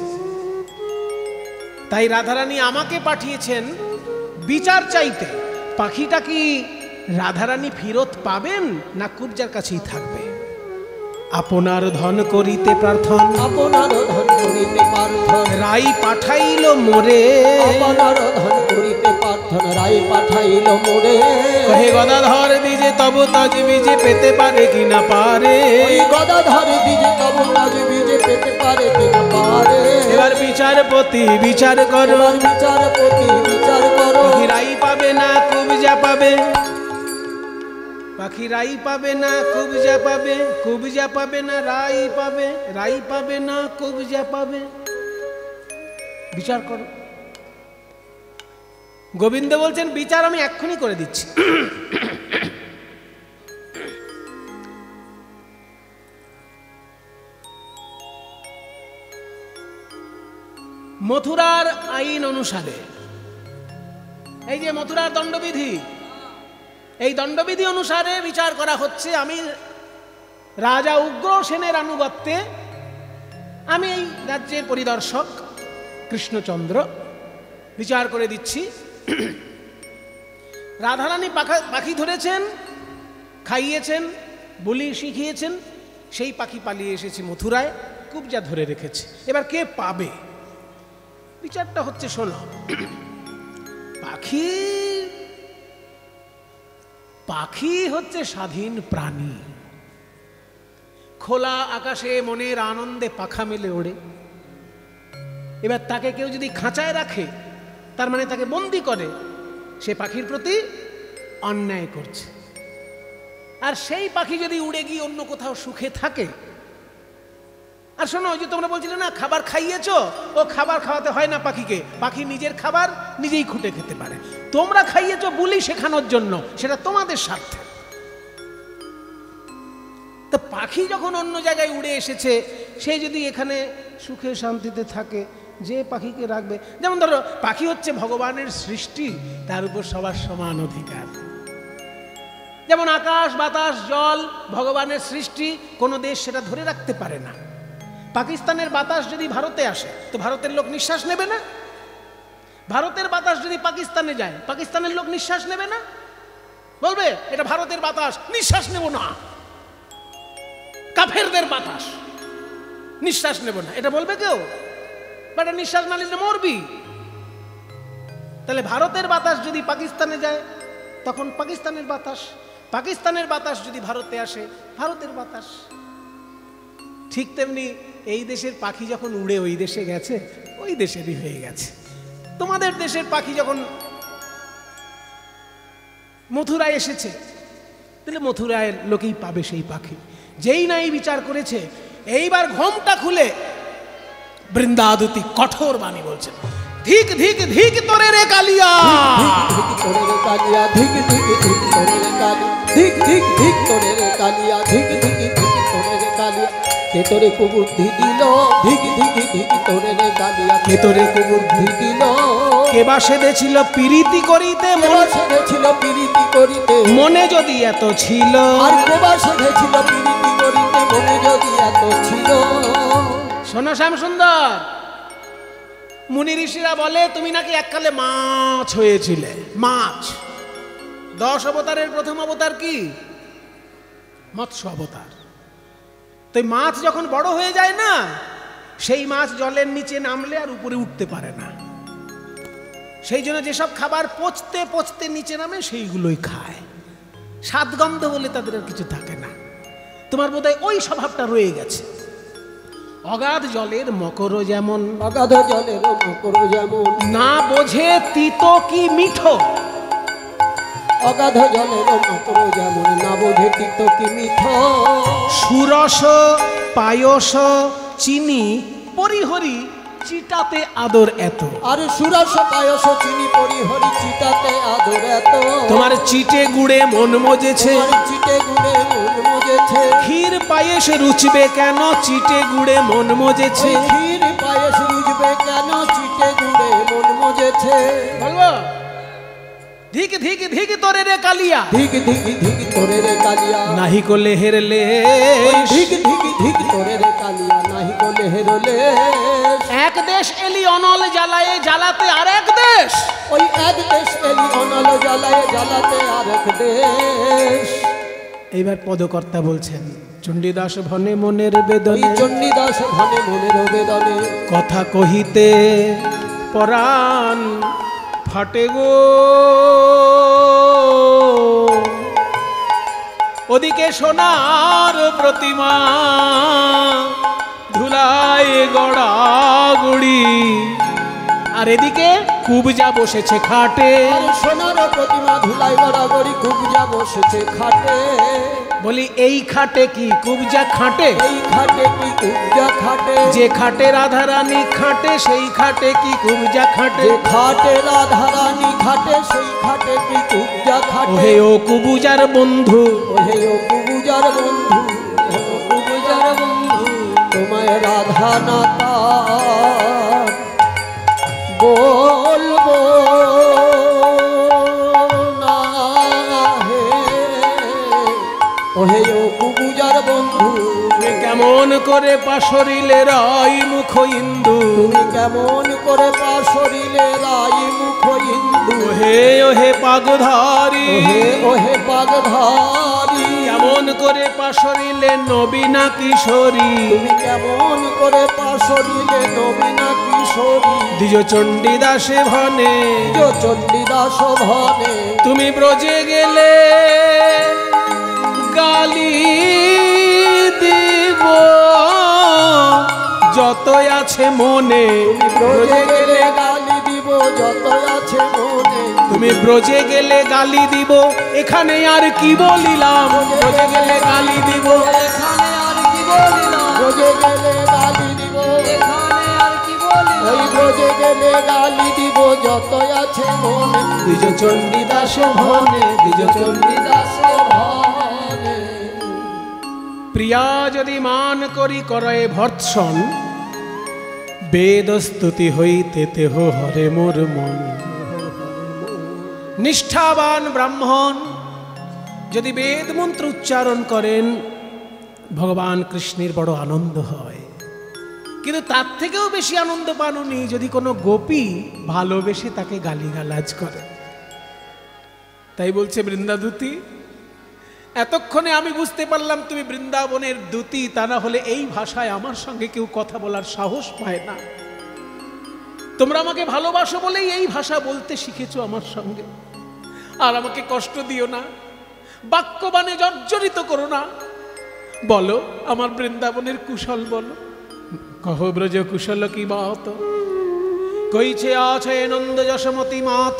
তাই রাধারানী আমাকে পাঠিয়েছেন বিচার চাইতে। পাখিটা কি রাধারানী ফেরত পাবেন না কুবজার কাছেই থাকবে? আপনার ধন করিতে প্রার্থন, আপনার ধন করিতে প্রার্থন, রাই পাঠাইল মোরে। আপনার ধন করিতে প্রার্থন, রাই পাঠাইল মোরে। হে গদাধর দিজে তব তাজ বিজে পেতে পারে কি না পারে। গদাধর দিজে তব তাজ বিজে পেতে পারে কি না পারে। এবার বিচারপতি বিচার করো, বিচারপতি বিচার করো। পাখি রাই পাবে না কুবজা পাবে, পাখি রাই পাবে না কুবজা পাবে, কুবজা পাবে না রাই পাবে, রাই পাবে না কুবজা পাবে। বিচার করো। গোবিন্দ বলছেন বিচার আমি এক্ষুনি করে দিচ্ছি। মথুরার আইন অনুসারে, এই যে মথুরার দণ্ডবিধি, এই দণ্ডবিধি অনুসারে বিচার করা হচ্ছে। আমি রাজা উগ্রসেনের আনুগত্যে, আমি এই রাজ্যের পরিদর্শক কৃষ্ণচন্দ্র বিচার করে দিচ্ছি। রাধারানী পাখি ধরেছেন, খাইয়েছেন, বলি শিখিয়েছেন, সেই পাখি পালিয়ে এসেছে মথুরায়, কুবজা ধরে রেখেছে। এবার কে পাবে? বিচারটা হচ্ছে, শোনো, পাখি হচ্ছে স্বাধীন প্রাণী, খোলা আকাশে মনের আনন্দে পাখা মেলে ওড়ে। এবার তাকে কেউ যদি খাঁচায় রাখে, তার মানে তাকে বন্দি করে, সে পাখির প্রতি অন্যায় করছে। আর সেই পাখি যদি উড়ে গিয়ে অন্য কোথাও সুখে থাকে, আর শোনো, ওই যে তোমরা বলছিলে না খাবার খাইয়েছো, ও খাবার খাওয়াতে হয় না পাখিকে, পাখি নিজের খাবার নিজেই খুঁটে খেতে পারে। তোমরা খাইয়েছো বুলি শেখানোর জন্য, সেটা তোমাদের স্বার্থে। তো পাখি যখন অন্য জায়গায় উড়ে এসেছে, সে যদি এখানে সুখে শান্তিতে থাকে, যে পাখিকে রাখবে? যেমন ধরো, পাখি হচ্ছে ভগবানের সৃষ্টি, তার উপর সবার সমান অধিকার। যেমন আকাশ, বাতাস, জল ভগবানের সৃষ্টি, কোনো দেশ সেটা ধরে রাখতে পারে না। পাকিস্তানের বাতাস যদি ভারতে আসে, তো ভারতের লোক নিঃশ্বাস নেবে না? ভারতের বাতাস যদি পাকিস্তানে যায়, পাকিস্তানের লোক নিঃশ্বাস নেবে না? বলবে এটা ভারতের বাতাস, নিঃশ্বাস নেব না। কাফেরদের বাতাস, নিঃশ্বাস নেব না, এটা বলবে কেউ? বাট নিঃশ্বাস না নিলে মরবি। তাহলে ভারতের বাতাস যদি পাকিস্তানে যায়, তখন পাকিস্তানের বাতাস, পাকিস্তানের বাতাস যদি ভারতে আসে, ভারতের বাতাস। ঠিক তেমনি এই দেশের পাখি যখন উড়ে ওই দেশে গেছে, ওই দেশেরই হয়ে গেছে। তোমাদের দেশের পাখি যখন মথুরায় এসেছে, তাহলে মথুরায় লোকেই পাবে সেই পাখি। যেই না এই বিচার করেছে, এইবার ঘোমটা খুলে বৃন্দাদুতি কঠোর বাণী বলছেন, ধিক ধিক ধিক তোরে রে কালিয়া, ধিক তোরে রে কালিয়া, ধিক ধিক ধিক তোরে রে কালিয়া, ধিক ধিক ধিক তোরে রে কালিয়া, ধিক ধিক ধিক তোরে রে কালিয়া। কে তোরে কুবুদ্ধি দিল, ধিক ধিক ধিক তোরে রে কালিয়া, কে তোরে কুবুদ্ধি দিল। কে বা সেধেছিল প্রীতি করিতে, মনে সেধেছিল প্রীতি করিতে, মনে যদি এত ছিল। আর কে বা সেধেছিল প্রীতি করিতে, মনে যদি এত ছিল। শোনো শ্যাম সুন্দর, মুনি ঋষিরা বলে তুমি নাকি এককালে মাছ হয়েছিলে। মাছ, 10 অবতারের প্রথম অবতার কি? মৎস্য অবতার। তো মাছ যখন বড় হয়ে যায় না, সেই মাছ জলের নিচে নামলে আর উপরে উঠতে পারে না। সেই জন্য যেসব খাবার পচতে পচতে নিচে নামে, সেইগুলোই খায়। স্বাদ গন্ধ বলে তাদের আর কিছু থাকে না। তোমার বোধহয় ওই স্বভাবটা রয়ে গেছে। অগাধ জলের মকর যেমন, অগাধ জলের মকর যেমন, না বোঝে তিত কি মিঠো। অগাধ জলের মকর যেমন, না বোঝে তিত কি মিঠো। সুরস পায়স চিনি পরিহরি চিটাতে আদর এত। আর সুরস পায়স চিনি পরিহরি চিটাতে আদর এত। তোমার চিটে গুড়ে মন মজেছে, চিটে গুড়ে মন মজেছে। ক্ষীর পায়েস রুচবে কেন, চিটে গুড়ে মন মজেছে। ক্ষীর পায়েস রুচবে কেন, চিটে গুড়ে মন মজেছে। বলবো, ধিক ধিক ধিক তোরে রে কালিয়া, ধিক ধিক ধিক তোরে রে কালিয়া, নাহি কোলে হেরলে। ধিক ধিক ধিক তোরে রে কালিয়া, নাহি কোলে হেরলে। এক দেশ এলি অনল জ্বালায়ে, জ্বালাতে আর এক দেশ। ওই এক দেশ এলি অনল জ্বালায়ে, জ্বালাতে আর এক দেশ। এইবার পদকর্তা বলছেন, চণ্ডীদাস ভনে মনের বেদনে, চণ্ডীদাস ভনে মনের বেদনে, কথা কহিতে পরাণ ফাটে গো। ওদিকে সোনার প্রতিমা ধুলায় গড়াগড়ি, আর এদিকে কুবজা বসেছে খাটে। আর সোনার প্রতিমা ধুলায় গড়াগড়ি, কুবজা বসেছে খাটে। বলি এই খাটে কি কুবজা খাটে? এই খাটে কি কুবজা খাটে? যে খাটে রাধারানী খাটে, সেই খাটে কি কুবজা খাটে? যে খাটে রাধারানী খাটে, সেই খাটে কি কুবজা খাটে? ওহে ও কুবুজার বন্ধু, ওহে ও কুবুজার বন্ধু, ও কুবুজার বন্ধু, তোমায় রাধা নাতা বলবো না হে। ওহে ও কুবুজার বন্ধু, তুমি কেমন করে পাশরিলে রাই মুখ ইন্দু। তুমি কেমন করে পাশরিলে রাই মুখ ইন্দু। ওহে ওহে পাগধারী ওহে ওহে পাগধারী কেমন করে পাশরিলে নবীনা কিশোরী তুমি কেমন করে পাশরিলে নবীনা কিশোরী দ্বিজ চণ্ডীদাসে ভনে চণ্ডীদাস ভনে তুমি ব্রজে গেলে গালি দিব যতই আছে মনে ব্রজে গেলে গালি দিব যত আছে মনে তুমি ব্রজে গেলে গালি দিব এখানে আর কি বলিলাম ব্রজে গেলে গালি দিব এখানে আর কি বলিলাম ব্রজে গেলে গালি দিব এখানে আর কি বলিলাম ওই ব্রজে গেলে গালি দিব যত আছে মনে দ্বিজ চণ্ডীদাস ভনে দ্বিজ চণ্ডীদাস ভনে প্রিয়া যদি মান করি করয়ে ভর্ৎসন বেদ স্তুতি হইতে তেহ হরে মোর মন নিষ্ঠাবান ব্রাহ্মণ যদি বেদ মন্ত্র উচ্চারণ করেন ভগবান কৃষ্ণের বড় আনন্দ হয় কিন্তু তার থেকেও বেশি আনন্দ পান উনি যদি কোনো গোপী ভালোবেসে তাকে গালিগালাজ করে তাই বলছে বৃন্দাদূতি এতক্ষণে আমি বুঝতে পারলাম তুমি বৃন্দাবনের দূতি তা না হলে এই ভাষায় আমার সঙ্গে কেউ কথা বলার সাহস পায় না তোমরা আমাকে ভালোবাসো বলেই এই ভাষা বলতে শিখেছো আমার সঙ্গে আর আমাকে কষ্ট দিও না বাক্যবাণে জর্জরিত করো না বলো আমার বৃন্দাবনের কুশল বলো কহ ব্রজ কুশল কি বাত কইছে আছে নন্দ যশমতি মাত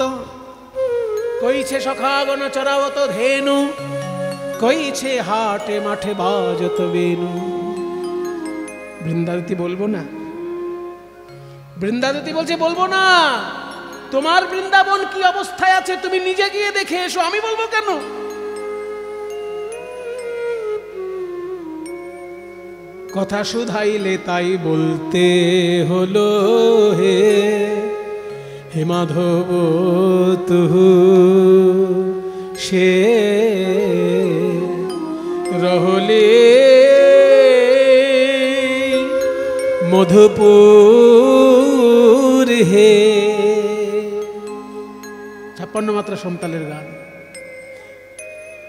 কইছে সখাগণ চরাবত ধেনু কইছে হাটে মাঠে বাজত বেনু বৃন্দাবতী বলবো না বৃন্দাবতী বলছে বলবো না তোমার বৃন্দাবন কি অবস্থায় আছে তুমি নিজে গিয়ে দেখে এসো আমি বলবো কেন কথা শুধাইলে তাই বলতে হলো হে হে মাধব তুহু সে রহলে মধুপুর হে 56 মাত্রা সমতালের গান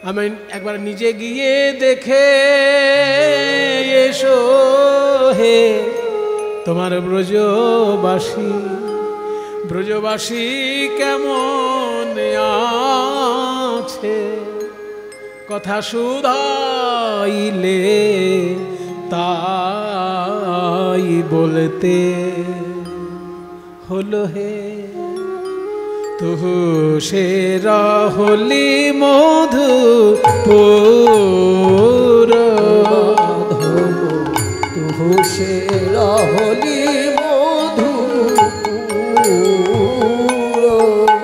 আমি একবার নিজে গিয়ে দেখে এসো হে তোমার ব্রজবাসী ব্রজবাসী কেমন আছে কথা শুধাইলে তাই বলতে হলো হে তুহু সে রহলি মধুপুর তুহু সে রহলি মধুপুর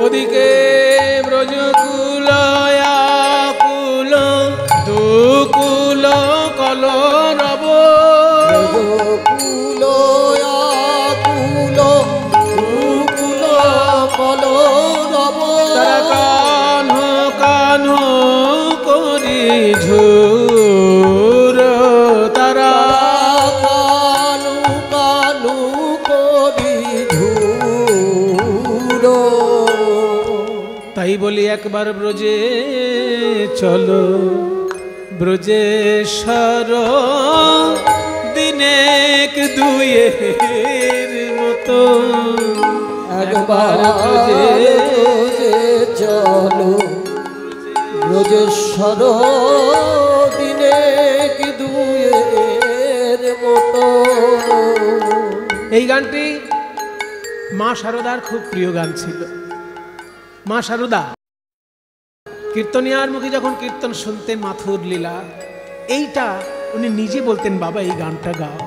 ওদিকে ব্রজকুল আকুল দুকুল কলরব কুল আকুল দুকুল কলরব তারা কানু কানু করি ঝুর তারা কানু কানু করি ঝুর তাই বলি একবার ব্রজে চলো ব্রজেশ্বর দিনেক দুয়ের মতো একবার ব্রজে চলো ব্রজেশ্বর দিনে কি দুয়ের মতো এই গানটি মা শারদার খুব প্রিয় গান ছিল মা শারদা কীর্তনিয়ার মুখে যখন কীর্তন শুনতেন মাথুর লীলা এইটা উনি নিজে বলতেন বাবা এই গানটা গাও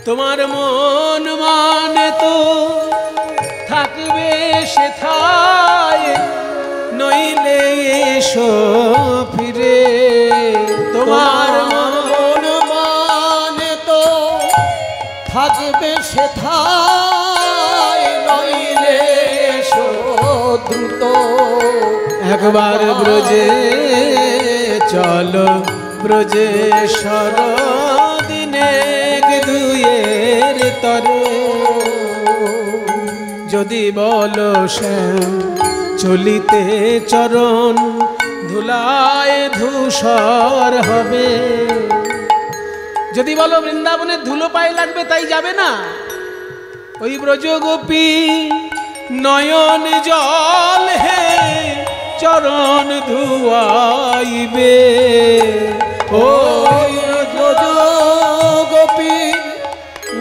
তোমার মন মানে তো থাকবে সেথায় নইলে এসো ফিরে তোমার মন মন মানে তো থাকবে সেথায় নইলে এসো দ্রুত একবার ব্রজে চলো ব্রজেশ্বর দিনে দুয়ের তরে যদি বলো শ্যাম চলিতে চরণ ধুলায় ধূসর হবে। যদি বলো বৃন্দাবনের ধুলো পায়ে লাগবে তাই যাবে না, ওই ব্রজগোপী নয়ন জল হে চরণ ধুয়াইবে। ওই গোপী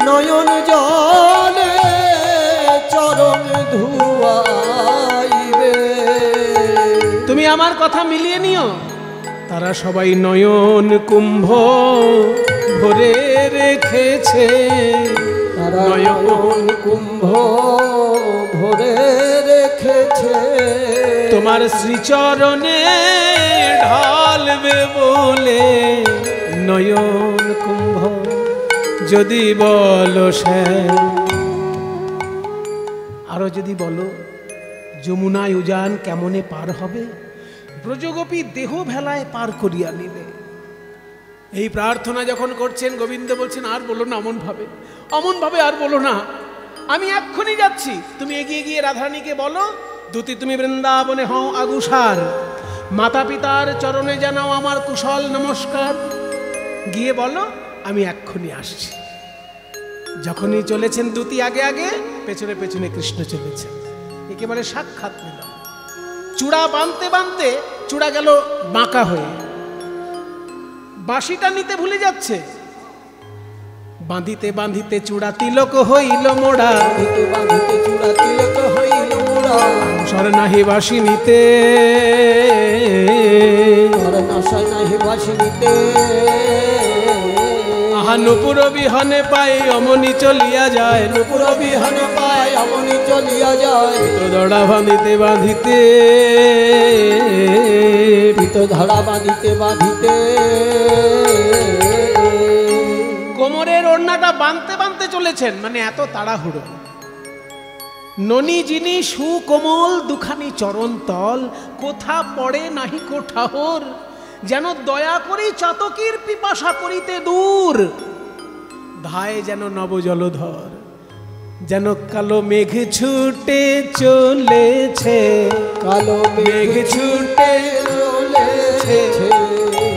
নয়ন জলে চরণ ধুয়াইবে। তুমি আমার কথা মিলিয়ে নিও, তারা সবাই নয়ন কুম্ভ ভরে রেখেছে। তারা নয়ন কুম্ভ ভরে রেখেছে। তোমার শ্রীচরণে ঢালবে বলে নয়ন কুম্ভ। যদি বলো শ্যাম, আরো যদি বলো যমুনায় উজান কেমনে পার হবে, ব্রজগোপী দেহ ভেলায় পার করিয়া নিলে। এই প্রার্থনা যখন করছেন গোবিন্দ বলছেন আর বলো না অমন ভাবে আর বলো না, আমি এক্ষুনি যাচ্ছি। তুমি এগিয়ে গিয়ে রাধারানীকে বলো, দুতি তুমি বৃন্দাবনে হও আগুসার, মাতা পিতার চরণে জানাও আমার কুশল নমস্কার। গিয়ে বলো আমি এক্ষুনি আসছি। যখনই চলেছেন দুতি আগে আগে, পেছনে পেছনে কৃষ্ণ চলেছেন, একেবারে সাক্ষাৎ মিলন। চূড়া বাঁধতে বাঁধতে চূড়া গেল বাঁকা হয়ে, বাঁশিটা নিতে ভুলে যাচ্ছে। বাঁধিতে বাঁধিতে চূড়া তিলক হইল মোড়া, বাঁধিতে বাঁধিতে চূড়া তিলক হইল মোড়া। সর নাহি বাঁশি নিতে, নাশায় নাহি বাঁশি নিতে। আহা নুপুর বিহনে পাই অমনি চলিয়া যায়, নুপুর বিহনে পায় অমনি চলিয়া যায়। দড়া বাঁধিতে বাঁধিতে, ধারা বাঁধিতে বাঁধিতে। কোমরের ওড়নাটা বাঁধতে বাঁধতে চলেছেন, মানে এত তাড়াহুড়ো। ননি যিনি সুকোমল দুখানি চরণ তল, কোথা পড়ে নাহি কোঠাহর, যেন দয়া করি চাতকীর পিপাসা করিতে দূর। ধায় যেন নব জলধর, যেন কালো মেঘ ছুটে চলেছে, কালো মেঘ ছুটে চলেছে।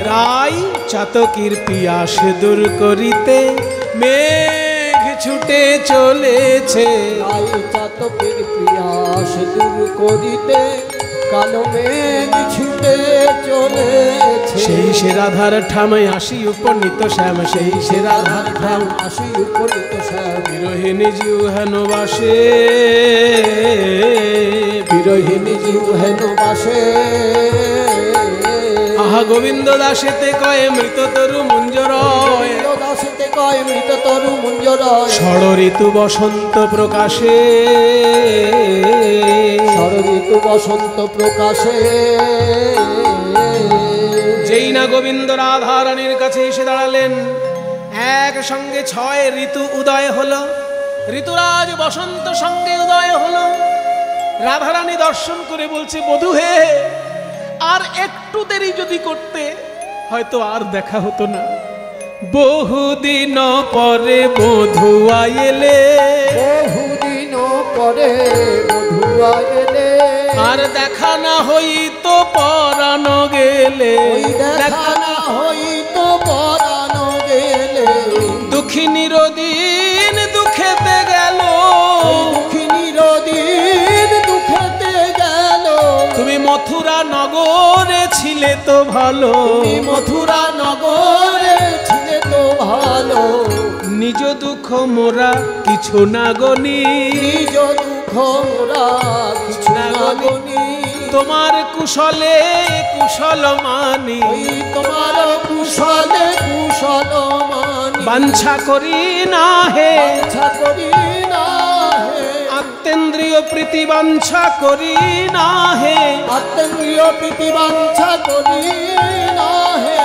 রাই চাতকীর পিয়াস দূর করিতে মেঘ ছুটে চলেছে। রাই চাতকীর পিয়াস দূর করিতে কালো মেঘ ছুটে চলেছে। সেই সে রাধার ঠামে আসি উপনীত শ্যাম, সেই সে রাধার ঠাম আসি উপনীত শ্যাম। বিরোহিণী জিউ হেন বাসে, বিরোহিণী জিউ হেন বাসে। আহা গোবিন্দ দাসেতে কয়ে মৃত তরু মঞ্জরয়, দাসেতে কয় মৃত তরু মঞ্জরয়। ষড় ঋতু বসন্ত প্রকাশে, ষড় ঋতু বসন্ত প্রকাশে। যেই না গোবিন্দ রাধারানীর কাছে এসে দাঁড়ালেন, এক সঙ্গে 6 ঋতু উদয় হলো। ঋতুরাজ বসন্ত সঙ্গে উদয় হলো। রাধারানী দর্শন করে বলছে, বধূ হে, আর একটু দেরি যদি করতে হয়তো আর দেখা হতো না। বহুদিন পরে বধুয়া এলে, বহুদিন পরে বধুয়া এলে। আর দেখা না হইতো পরাণ গেলে, দেখা না হইতো পরাণ গেলে। দুঃখিনীর দিন দুঃখেতে গেল, দুঃখিনীর দিন দুঃখেতে গেল। তুমি মথুরা নগরে ছিলে তো ভালো, তুমি মথুরা নগরে ছিলে তো ভালো। নিজ দুঃখ মোরা কিছু না গনি, নিজ দুঃখ মোরা কিছু না গনি। তোমার কুশলে কুশল মানি, ওই তোমার কুশলে কুশল মানি। বাঞ্ছা করি না হে, বাঞ্ছা করি না হে। আত্মেন্দ্রিয় প্রীতি বাঞ্ছা করি না হে, আত্মেন্দ্রিয় প্রীতি বাঞ্ছা করি না হে।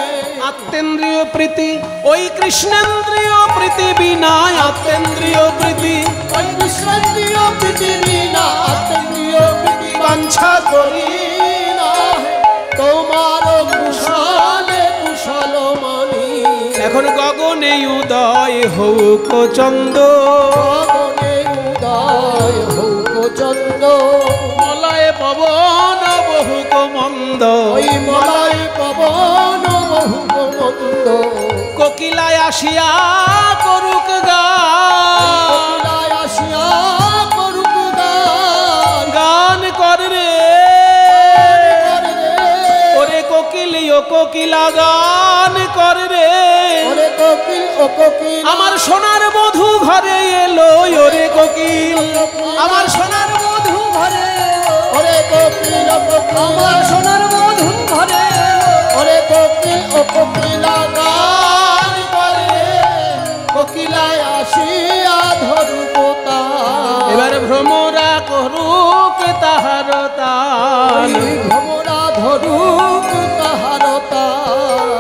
আত্মেন্দ্রিয় প্রীতি ওই কৃষ্ণেন্দ্রিয় প্রীতি বিনা, আত্মেন্দ্রিয় প্রীতি ওই কৃষ্ণেন্দ্রিয় প্রীতি বিনা। আত্মেন্দ্রিয় প্রীতি বাঞ্ছা করি না হে। তোমার কুশলে কুশল মানি। এখন গগনে উদয় হৌক চন্দ, গগনে উদয় হৌক বহুক মন্দ ওই মলয় পবন বহুক মন্দ কোকিলায় আসিয়া করুক গান কোকিলায় আসিয়া করুক গান গান কর রে করে রে ওরে কোকিলি ও কোকিলা গান কর রে ওরে কোকিল ও কোকিল আমার সোনার বধূ ঘরে এলো ওরে কোকিল আমার সোনার বধূ ঘরে ওরে কোকিল ও কোকিল আমার সোনার বধূ ঘরে ওরে কোকিল ও কোকিলা গান করে কোকিলায় আসিয়া ধরুক তার এবার ভ্রমরা করুক তাহার তান ওই ভ্রমরা ধরুক তাহার তার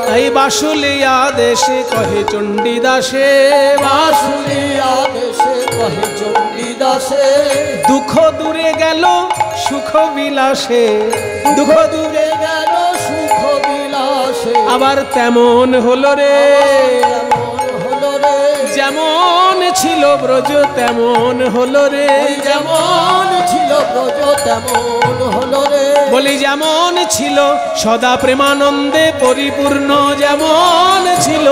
তাই বাসুলিয়া দেশে কহে চণ্ডীদাসে বাসুলিয়া দেশে কহে চণ্ডীদাসে দুঃখ দূরে গেল সুখ বিলাসে দুঃখ দূরে গেল সুখ বিলাসে আবার তেমন হলো রে কেমন হলো রে যেমন ছিল ব্রজ তেমন হলো রে যেমন ছিল ব্রজ তেমন হলো রে বলি যেমন ছিল সদা প্রেমানন্দে পরিপূর্ণ যেমন ছিল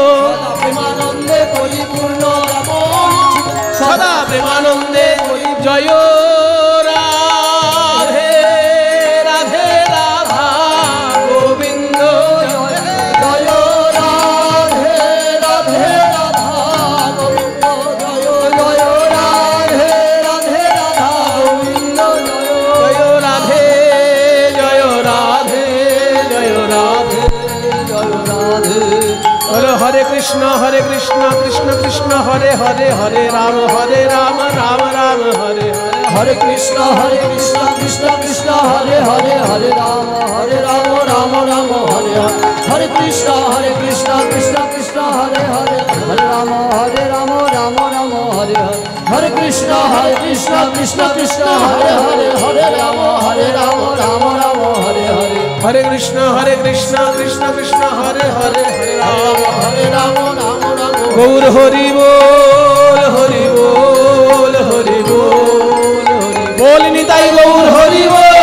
প্রেমানন্দে পরিপূর্ণ যেমন ছিল সদা প্রেমানন্দে জয় রাধে রাধে রাধা গোবিন্দ জয় জয় রাধে রাধে রাধা গোবিন্দ জয় জয় রাধে রাধে রাধা গোবিন্দ জয় জয় রাধে জয় রাধে জয় রাধে জয় রাধে হরে হরে কৃষ্ণ কৃষ্ণ কৃষ্ণ হরে হরে হরে রাম রাম রাম হরে হরে হরে কৃষ্ণ কৃষ্ণ কৃষ্ণ হরে হরে হরে রাম রাম রাম হরে হরে হরে কৃষ্ণ কৃষ্ণ কৃষ্ণ হরে হরে হরে রাম রাম রাম হরে হরে হরে কৃষ্ণ কৃষ্ণ কৃষ্ণ হরে হরে হরে রাম রাম রাম হরে হরে হরে কৃষ্ণ কৃষ্ণ কৃষ্ণ হরে হরে হরে রাম রাম রাম গৌর হরি বল হরি বল হরি বল হরি বল নিতাই গৌর হরি বল